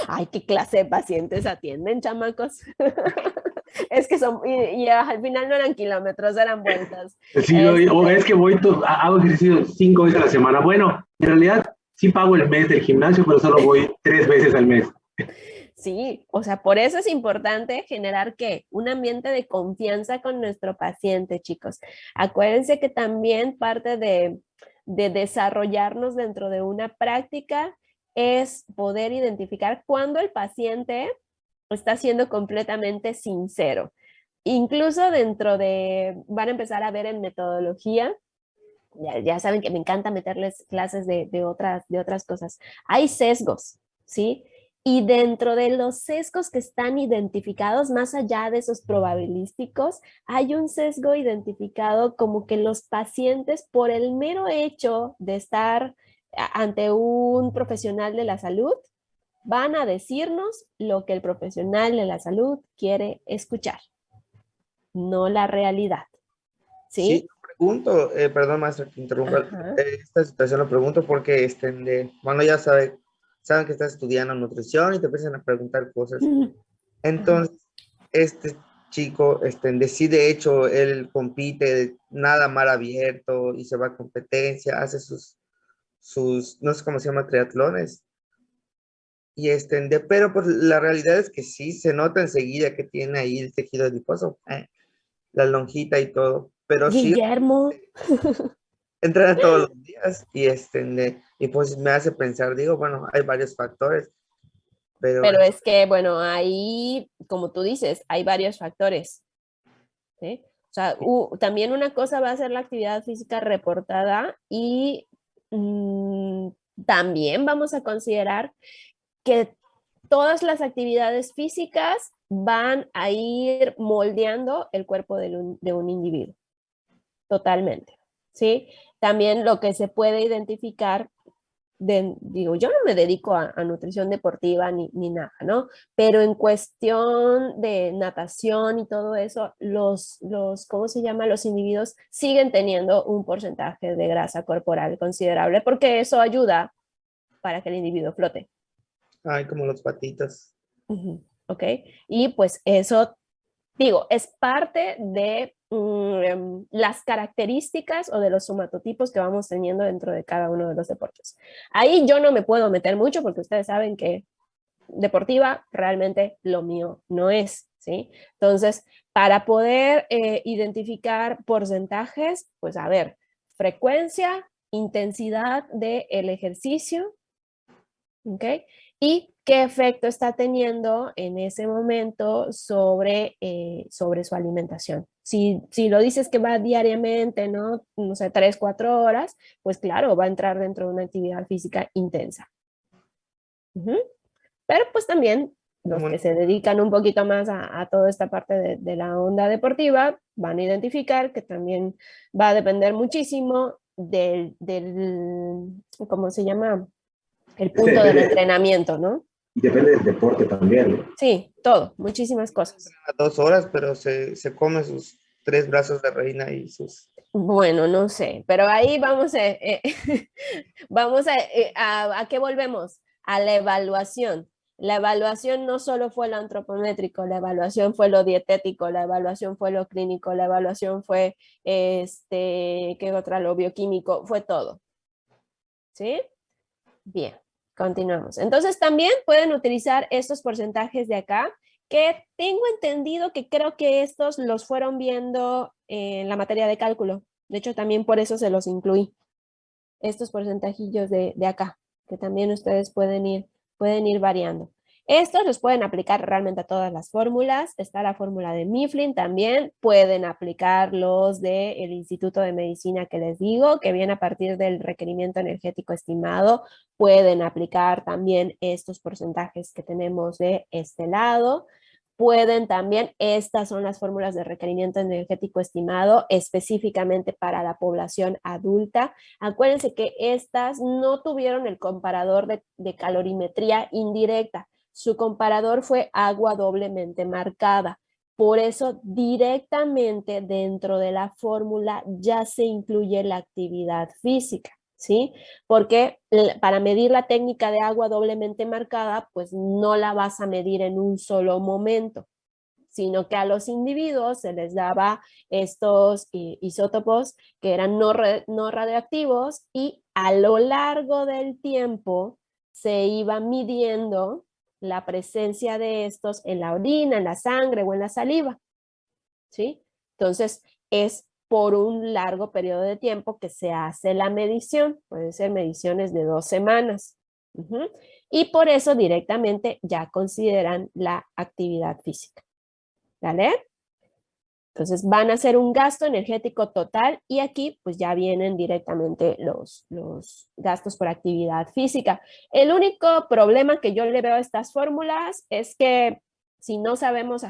ay, qué clase de pacientes atienden, chamacos. Es que son, y al final no eran kilómetros, eran vueltas. Sí, o es que hago ejercicio 5 veces a la semana. Bueno, en realidad sí pago el mes del gimnasio, pero solo voy 3 veces al mes. Sí, o sea, por eso es importante generar ¿qué? Un ambiente de confianza con nuestro paciente, chicos. Acuérdense que también parte de desarrollarnos dentro de una práctica es poder identificar cuando el paciente está siendo completamente sincero. Incluso dentro de, van a empezar a ver en metodología, ya saben que me encanta meterles clases de otras cosas. Hay sesgos, ¿sí? Y dentro de los sesgos que están identificados, más allá de esos probabilísticos, hay un sesgo identificado como que los pacientes, por el mero hecho de estar ante un profesional de la salud, van a decirnos lo que el profesional de la salud quiere escuchar, no la realidad, Sí, ¿sí? pregunto, perdón, maestro, que interrumpa. Ajá. Esta situación lo pregunto porque, bueno, saben que estás estudiando nutrición y te empiezan a preguntar cosas. Ajá. Entonces, este chico, decide, hecho, él compite, nada mar abierto y se va a competencia, hace no sé cómo se llama, triatlones. Y pero pues la realidad es que sí se nota enseguida que tiene ahí el tejido adiposo, la lonjita y todo, pero sí Guillermo. entrena todos los días y pues me hace pensar, digo, bueno, hay varios factores, pero Pero es que, bueno, ahí, como tú dices, hay varios factores, ¿sí? O sea, también una cosa va a ser la actividad física reportada y mm, también vamos a considerar que todas las actividades físicas van a ir moldeando el cuerpo de un individuo, totalmente, ¿sí? También lo que se puede identificar digo, yo no me dedico a nutrición deportiva ni nada, ¿no? Pero en cuestión de natación y todo eso, ¿cómo se llama? Los individuos siguen teniendo un porcentaje de grasa corporal considerable porque eso ayuda para que el individuo flote. Ay, como los patitas. ¿Ok? Y pues eso, digo, es parte de las características o de los somatotipos que vamos teniendo dentro de cada uno de los deportes. Ahí yo no me puedo meter mucho porque ustedes saben que deportiva realmente lo mío no es, ¿sí? Entonces, para poder identificar porcentajes, pues a ver, frecuencia, intensidad del ejercicio, ¿ok? Y qué efecto está teniendo en ese momento sobre su alimentación. Si lo dices que va diariamente, ¿no? No sé, 3, 4 horas, pues claro, va a entrar dentro de una actividad física intensa. Pero pues también los que se dedican un poquito más a toda esta parte de la onda deportiva van a identificar que también va a depender muchísimo del ¿cómo se llama? El punto del entrenamiento, ¿no? Y depende del deporte también, ¿no? Sí, todo, muchísimas cosas. A 2 horas, pero se come sus 3 brazos de reina y sus... Bueno, no sé, pero ahí vamos vamos ¿a qué volvemos? A la evaluación. La evaluación no solo fue lo antropométrico, la evaluación fue lo dietético, la evaluación fue lo clínico, la evaluación fue, ¿qué otra? Lo bioquímico, fue todo. ¿Sí? Bien, continuamos. Entonces también pueden utilizar estos porcentajes de acá, que tengo entendido que creo que estos los fueron viendo en la materia de cálculo. De hecho, también por eso se los incluí. Estos porcentajillos de acá, que también ustedes pueden ir variando. Estos los pueden aplicar realmente a todas las fórmulas. Está la fórmula de Mifflin también. Pueden aplicar los del Instituto de Medicina que les digo, que viene a partir del requerimiento energético estimado. Pueden aplicar también estos porcentajes que tenemos de este lado. Pueden también, estas son las fórmulas de requerimiento energético estimado específicamente para la población adulta. Acuérdense que estas no tuvieron el comparador de calorimetría indirecta. Su comparador fue agua doblemente marcada. Por eso directamente dentro de la fórmula ya se incluye la actividad física, ¿sí? Porque para medir la técnica de agua doblemente marcada, pues no la vas a medir en un solo momento, sino que a los individuos se les daba estos isótopos que eran no radioactivos y a lo largo del tiempo se iba midiendo la presencia de estos en la orina, en la sangre o en la saliva, ¿sí? Entonces, es por un largo periodo de tiempo que se hace la medición, pueden ser mediciones de 2 semanas. Y por eso directamente ya consideran la actividad física. ¿Vale? Entonces van a hacer un gasto energético total y aquí pues ya vienen directamente los gastos por actividad física. El único problema que yo le veo a estas fórmulas es que si no sabemos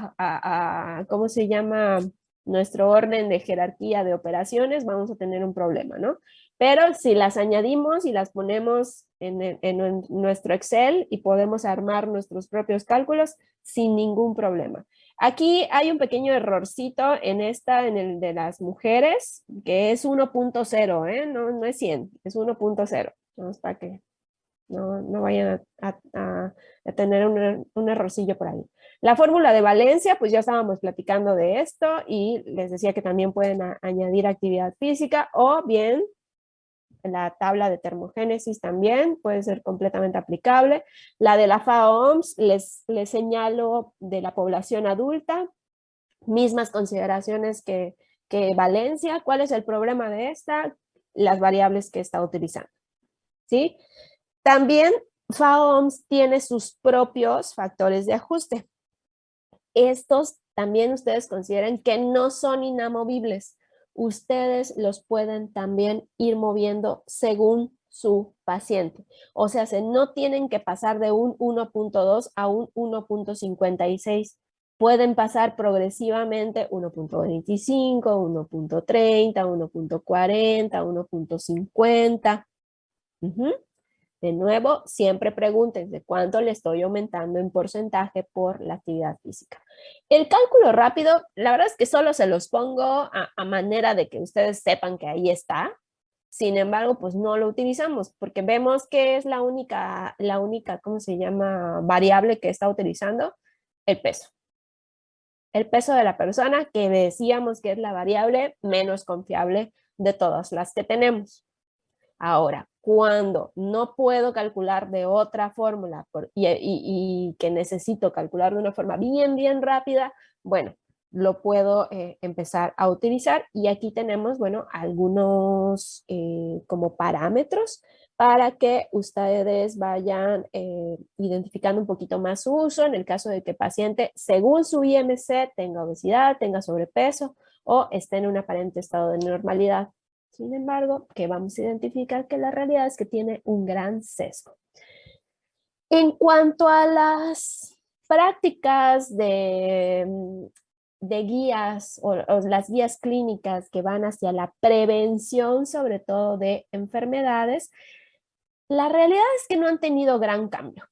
cómo se llama nuestro orden de jerarquía de operaciones, vamos a tener un problema, ¿no? Pero si las añadimos y las ponemos en nuestro Excel y podemos armar nuestros propios cálculos sin ningún problema. Aquí hay un pequeño errorcito en el de las mujeres, que es 1.0, ¿eh? No es 100, es 1.0. Vamos para que no vayan a tener un errorcillo por ahí. La fórmula de valencia, pues ya estábamos platicando de esto y les decía que también pueden añadir actividad física o bien la tabla de termogénesis también puede ser completamente aplicable. La de la FAO-OMS les señalo de la población adulta, mismas consideraciones que Valencia. ¿Cuál es el problema de esta? Las variables que está utilizando, ¿sí? También FAO-OMS tiene sus propios factores de ajuste. Estos también ustedes consideren que no son inamovibles. Ustedes los pueden también ir moviendo según su paciente. O sea, no tienen que pasar de un 1.2 a un 1.56. Pueden pasar progresivamente 1.25, 1.30, 1.40, 1.50. De nuevo, siempre pregúntense cuánto le estoy aumentando en porcentaje por la actividad física. El cálculo rápido, la verdad es que solo se los pongo a manera de que ustedes sepan que ahí está. Sin embargo, pues no lo utilizamos porque vemos que es la única, ¿cómo se llama? Variable que está utilizando, el peso. El peso de la persona, que decíamos que es la variable menos confiable de todas las que tenemos. Ahora, cuando no puedo calcular de otra fórmula y que necesito calcular de una forma bien rápida, bueno, lo puedo empezar a utilizar. Y aquí tenemos, bueno, algunos como parámetros para que ustedes vayan identificando un poquito más su uso en el caso de que el paciente, según su IMC, tenga obesidad, tenga sobrepeso o esté en un aparente estado de normalidad. Sin embargo, que vamos a identificar que la realidad es que tiene un gran sesgo. En cuanto a las prácticas de guías o las guías clínicas que van hacia la prevención, sobre todo de enfermedades, la realidad es que no han tenido gran cambio,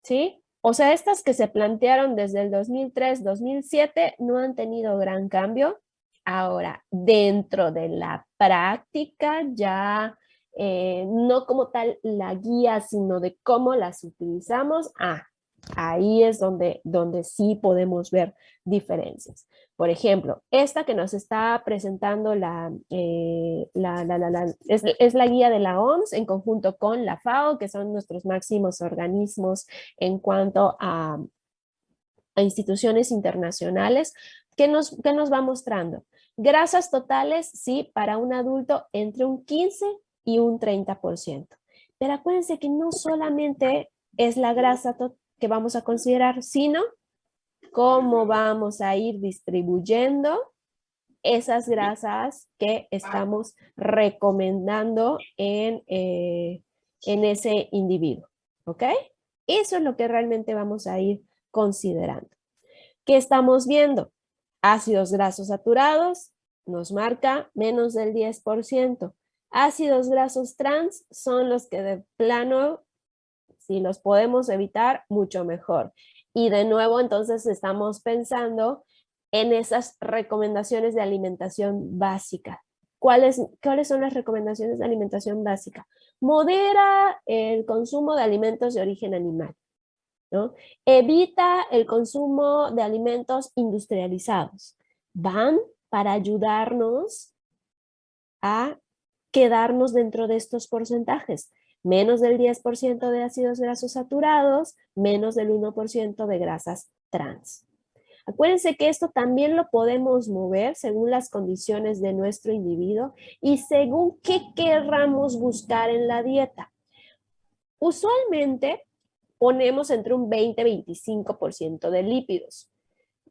¿sí? O sea, estas que se plantearon desde el 2003, 2007 no han tenido gran cambio. Ahora, dentro de la práctica, ya no como tal la guía, sino de cómo las utilizamos, ahí es donde sí podemos ver diferencias. Por ejemplo, esta que nos está presentando es la guía de la OMS en conjunto con la FAO, que son nuestros máximos organismos en cuanto a instituciones internacionales. ¿Qué nos va mostrando? Grasas totales, sí, para un adulto entre un 15 y un 30%. Pero acuérdense que no solamente es la grasa que vamos a considerar, sino cómo vamos a ir distribuyendo esas grasas que estamos recomendando en ese individuo, ¿ok? Eso es lo que realmente vamos a ir considerando. ¿Qué estamos viendo? Ácidos grasos saturados nos marca menos del 10%. Ácidos grasos trans son los que de plano, si los podemos evitar, mucho mejor. Y de nuevo, entonces estamos pensando en esas recomendaciones de alimentación básica. ¿Cuáles son las recomendaciones de alimentación básica? Modera el consumo de alimentos de origen animal, ¿no? Evita el consumo de alimentos industrializados. Van para ayudarnos a quedarnos dentro de estos porcentajes. Menos del 10% de ácidos grasos saturados, menos del 1% de grasas trans. Acuérdense que esto también lo podemos mover según las condiciones de nuestro individuo y según qué querramos buscar en la dieta. Usualmente ponemos entre un 20-25% de lípidos,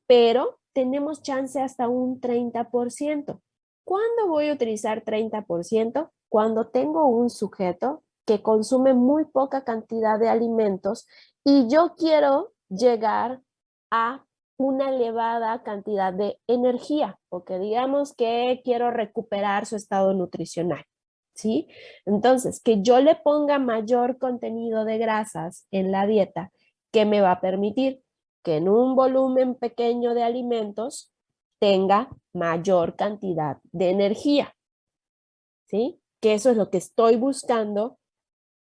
pero tenemos chance hasta un 30%. ¿Cuándo voy a utilizar 30%? Cuando tengo un sujeto que consume muy poca cantidad de alimentos y yo quiero llegar a una elevada cantidad de energía, porque digamos que quiero recuperar su estado nutricional, ¿sí? Entonces, que yo le ponga mayor contenido de grasas en la dieta, que me va a permitir que en un volumen pequeño de alimentos tenga mayor cantidad de energía, ¿sí? Que eso es lo que estoy buscando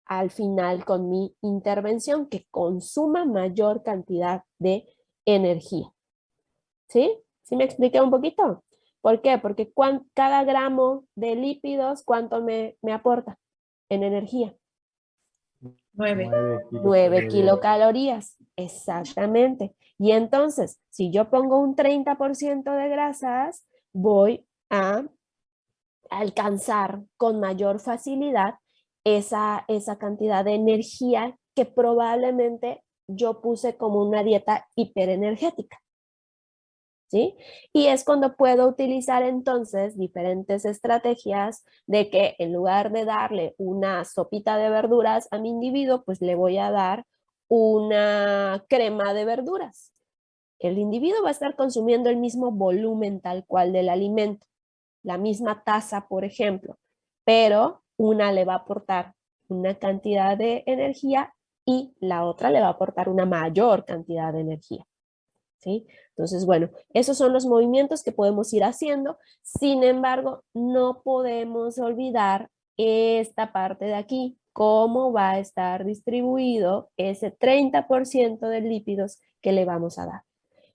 al final con mi intervención, que consuma mayor cantidad de energía. ¿Sí? ¿Sí me expliqué un poquito? ¿Por qué? Porque cada gramo de lípidos, ¿cuánto me aporta en energía? 9. 9 kilocalorías, exactamente. Y entonces, si yo pongo un 30% de grasas, voy a alcanzar con mayor facilidad esa cantidad de energía que probablemente yo puse como una dieta hiperenergética. ¿Sí? Y es cuando puedo utilizar entonces diferentes estrategias de que en lugar de darle una sopita de verduras a mi individuo, pues le voy a dar una crema de verduras. El individuo va a estar consumiendo el mismo volumen tal cual del alimento, la misma taza, por ejemplo, pero una le va a aportar una cantidad de energía y la otra le va a aportar una mayor cantidad de energía. ¿Sí? Entonces, bueno, esos son los movimientos que podemos ir haciendo. Sin embargo, no podemos olvidar esta parte de aquí, cómo va a estar distribuido ese 30% de lípidos que le vamos a dar.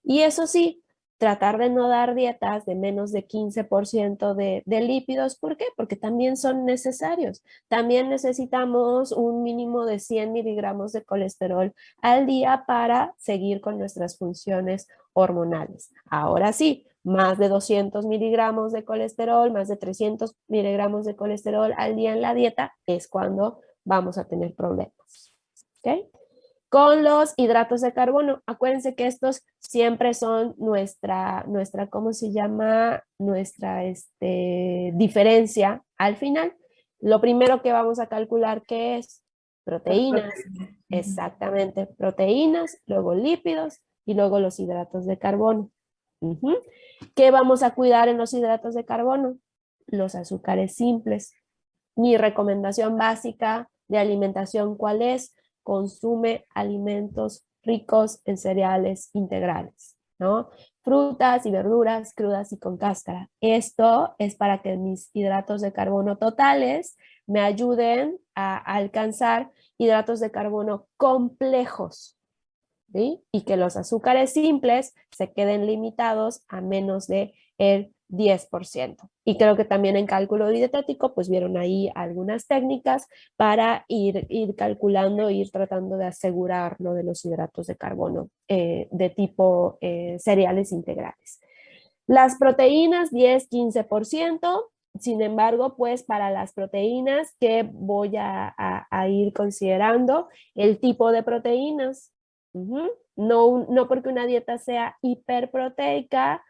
Y eso sí, tratar de no dar dietas de menos de 15% de lípidos. ¿Por qué? Porque también son necesarios. También necesitamos un mínimo de 100 miligramos de colesterol al día para seguir con nuestras funciones hormonales. Ahora sí, más de 200 miligramos de colesterol, más de 300 miligramos de colesterol al día en la dieta es cuando vamos a tener problemas. ¿Ok? Con los hidratos de carbono, acuérdense que estos siempre son nuestra ¿cómo se llama? Nuestra diferencia al final. Lo primero que vamos a calcular, ¿qué es? Proteínas, exactamente, proteínas, luego lípidos y luego los hidratos de carbono. ¿Qué vamos a cuidar en los hidratos de carbono? Los azúcares simples. Mi recomendación básica de alimentación, ¿cuál es? Consume alimentos ricos en cereales integrales, ¿no? Frutas y verduras crudas y con cáscara. Esto es para que mis hidratos de carbono totales me ayuden a alcanzar hidratos de carbono complejos, ¿sí? Y que los azúcares simples se queden limitados a menos de el 10%. Y creo que también en cálculo dietético, pues vieron ahí algunas técnicas para ir calculando, ir tratando de asegurar lo de los hidratos de carbono de tipo cereales integrales. Las proteínas, 10-15%. Sin embargo, pues para las proteínas que voy a ir considerando, el tipo de proteínas. No porque una dieta sea hiperproteica.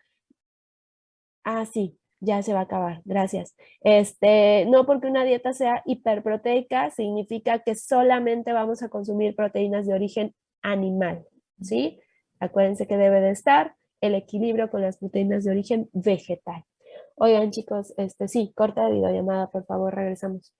Sí, ya se va a acabar, gracias. No porque una dieta sea hiperproteica significa que solamente vamos a consumir proteínas de origen animal, ¿sí? Acuérdense que debe de estar el equilibrio con las proteínas de origen vegetal. Oigan, chicos, sí, corta de videollamada, por favor, regresamos.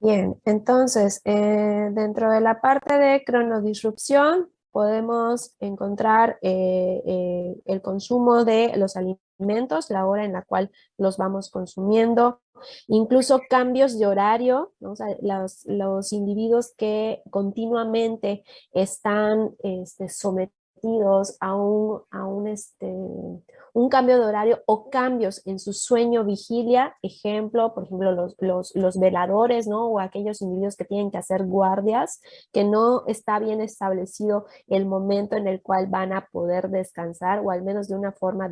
Bien, entonces, dentro de la parte de cronodisrupción, podemos encontrar el consumo de los alimentos, la hora en la cual los vamos consumiendo, incluso cambios de horario, ¿no? O sea, los individuos que continuamente están sometidos a un cambio de horario o cambios en su sueño vigilia, ejemplo, por ejemplo, los veladores, ¿no? O aquellos individuos que tienen que hacer guardias, que no está bien establecido el momento en el cual van a poder descansar, o al menos de una forma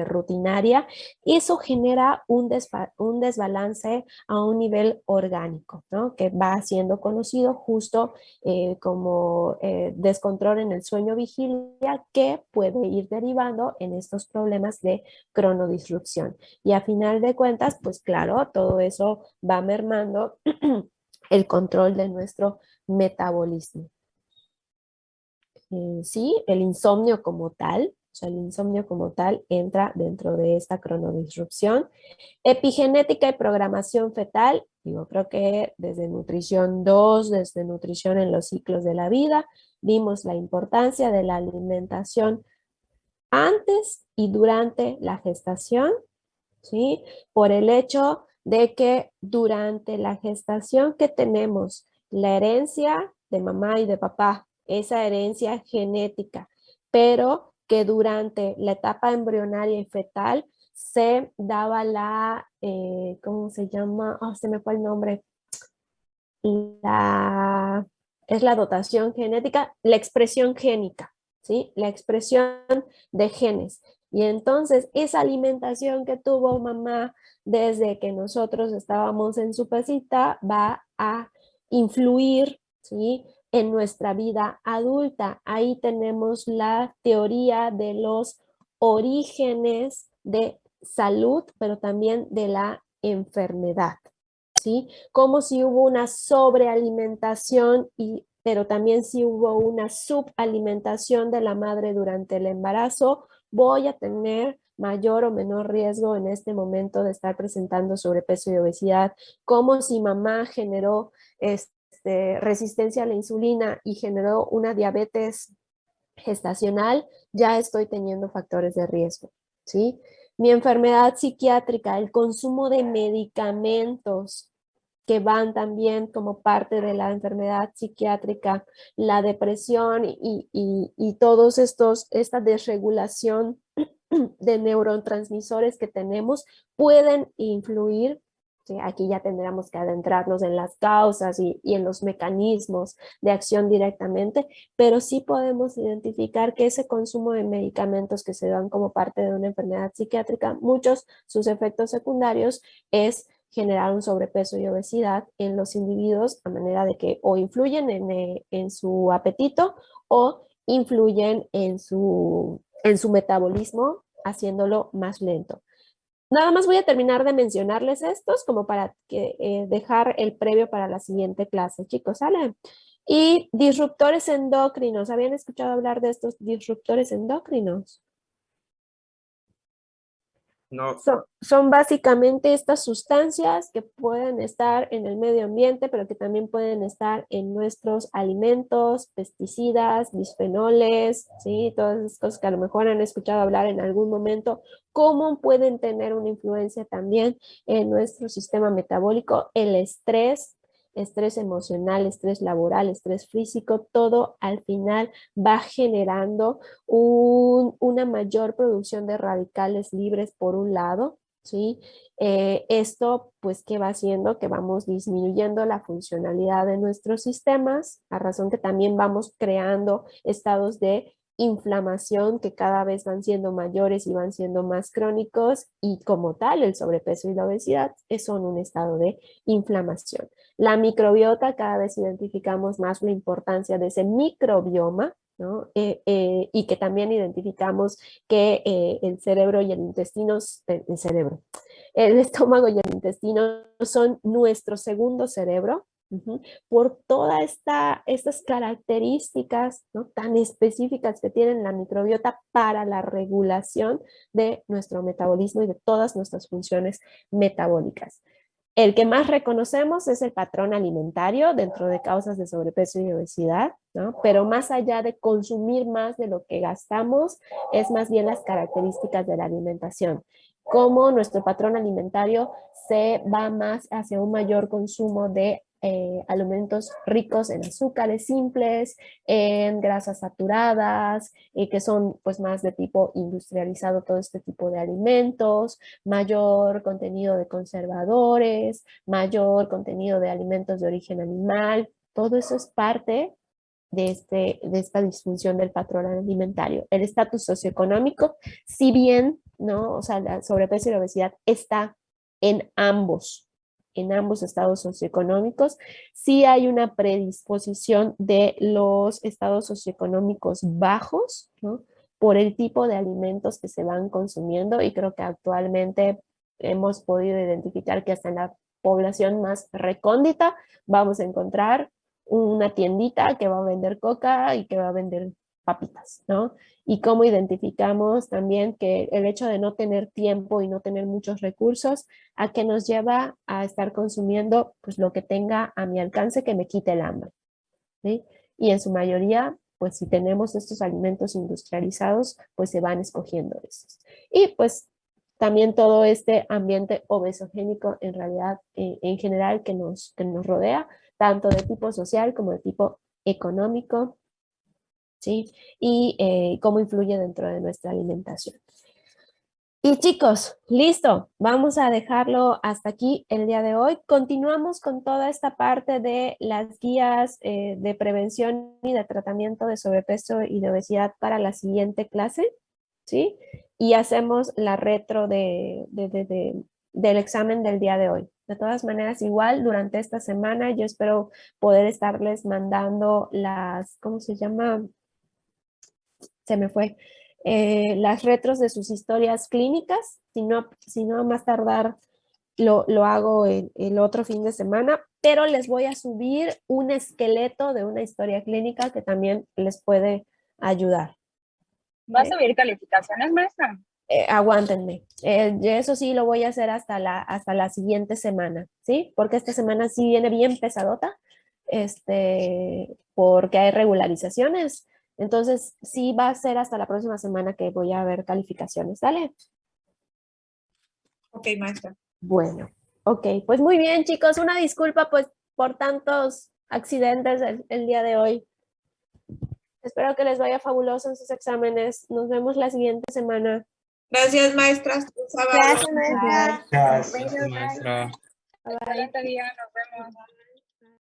rutinaria. Eso genera un desbalance a un nivel orgánico, ¿no? Que va siendo conocido justo como descontrol en el sueño vigilia, que puede ir derivando en estos problemas de cronodisrupción. Y a final de cuentas, pues claro, todo eso va mermando el control de nuestro metabolismo. Sí, el insomnio como tal, o sea, el insomnio como tal entra dentro de esta cronodisrupción. Epigenética y programación fetal, yo creo que desde nutrición 2, desde nutrición en los ciclos de la vida, vimos la importancia de la alimentación antes y durante la gestación, ¿sí? Por el hecho de que durante la gestación que tenemos la herencia de mamá y de papá, esa herencia genética, pero que durante la etapa embrionaria y fetal se daba ¿cómo se llama? Se me fue el nombre. Es la dotación genética, la expresión génica, ¿sí? La expresión de genes. Y entonces esa alimentación que tuvo mamá desde que nosotros estábamos en su pasita va a influir, ¿sí? En nuestra vida adulta. Ahí tenemos la teoría de los orígenes de salud, pero también de la enfermedad, ¿sí? Como si hubo una sobrealimentación, pero también si hubo una subalimentación de la madre durante el embarazo, voy a tener mayor o menor riesgo en este momento de estar presentando sobrepeso y obesidad, como si mamá generó resistencia a la insulina y generó una diabetes gestacional, ya estoy teniendo factores de riesgo, ¿sí? Mi enfermedad psiquiátrica, el consumo de medicamentos que van también como parte de la enfermedad psiquiátrica, la depresión y todos esta desregulación de neurotransmisores que tenemos pueden influir. Sí, aquí ya tendríamos que adentrarnos en las causas y en los mecanismos de acción directamente, pero sí podemos identificar que ese consumo de medicamentos que se dan como parte de una enfermedad psiquiátrica, muchos sus efectos secundarios es generar un sobrepeso y obesidad en los individuos a manera de que o influyen en su apetito o influyen en su metabolismo, haciéndolo más lento. Nada más voy a terminar de mencionarles estos como para dejar el previo para la siguiente clase, chicos, ¿sale? Y disruptores endocrinos. ¿Habían escuchado hablar de estos disruptores endocrinos? No. Son básicamente estas sustancias que pueden estar en el medio ambiente, pero que también pueden estar en nuestros alimentos, pesticidas, bisfenoles, ¿sí? Todas esas cosas que a lo mejor han escuchado hablar en algún momento, cómo pueden tener una influencia también en nuestro sistema metabólico, el estrés emocional, estrés laboral, estrés físico, todo al final va generando una mayor producción de radicales libres por un lado, ¿sí? Esto, pues, ¿qué va haciendo? Que vamos disminuyendo la funcionalidad de nuestros sistemas, a razón que también vamos creando estados de inflamación que cada vez van siendo mayores y van siendo más crónicos y como tal el sobrepeso y la obesidad son un estado de inflamación. La microbiota, cada vez identificamos más la importancia de ese microbioma, ¿no? Y que también identificamos que el cerebro y el intestino, el estómago y el intestino son nuestro segundo cerebro, por todas estas características, ¿no?, tan específicas que tienen la microbiota para la regulación de nuestro metabolismo y de todas nuestras funciones metabólicas. El que más reconocemos es el patrón alimentario dentro de causas de sobrepeso y obesidad, ¿no? Pero más allá de consumir más de lo que gastamos, es más bien las características de la alimentación. Cómo nuestro patrón alimentario se va más hacia un mayor consumo de alimentos ricos en azúcares simples, en grasas saturadas, que son pues más de tipo industrializado todo este tipo de alimentos, mayor contenido de conservadores, mayor contenido de alimentos de origen animal, todo eso es parte de esta disfunción del patrón alimentario. El estatus socioeconómico, si bien, ¿no? O sea, la sobrepeso y la obesidad está en ambos estados socioeconómicos, sí hay una predisposición de los estados socioeconómicos bajos, ¿no?, por el tipo de alimentos que se van consumiendo, y creo que actualmente hemos podido identificar que hasta en la población más recóndita vamos a encontrar una tiendita que va a vender coca y que va a vender papitas, ¿no? Y cómo identificamos también que el hecho de no tener tiempo y no tener muchos recursos, ¿a qué nos lleva? A estar consumiendo pues lo que tenga a mi alcance que me quite el hambre, ¿sí? Y en su mayoría, pues si tenemos estos alimentos industrializados, pues se van escogiendo estos. Y pues también todo este ambiente obesogénico en realidad, en general, que nos rodea, tanto de tipo social como de tipo económico, ¿sí? Y cómo influye dentro de nuestra alimentación. Y chicos, listo, vamos a dejarlo hasta aquí el día de hoy. Continuamos con toda esta parte de las guías de prevención y de tratamiento de sobrepeso y de obesidad para la siguiente clase, ¿sí? Y hacemos la retro del examen del día de hoy. De todas maneras, igual durante esta semana yo espero poder estarles mandando las, ¿cómo se llama? Se me fue. Las retros de sus historias clínicas, si no a más tardar lo hago el otro fin de semana, pero les voy a subir un esqueleto de una historia clínica que también les puede ayudar. ¿Va a subir calificaciones, maestra? Aguántenme. Eso sí lo voy a hacer hasta la siguiente semana, ¿sí? Porque esta semana sí viene bien pesadota, porque hay regularizaciones. Entonces, sí va a ser hasta la próxima semana que voy a ver calificaciones, ¿vale? Ok, maestra. Bueno, ok, pues muy bien, chicos. Una disculpa, pues, por tantos accidentes el día de hoy. Espero que les vaya fabuloso en sus exámenes. Nos vemos la siguiente semana. Gracias, maestras. Un sábado. Gracias, maestra. Gracias. Bueno, bye. Maestra. Bye, bye. Está bien, nos vemos.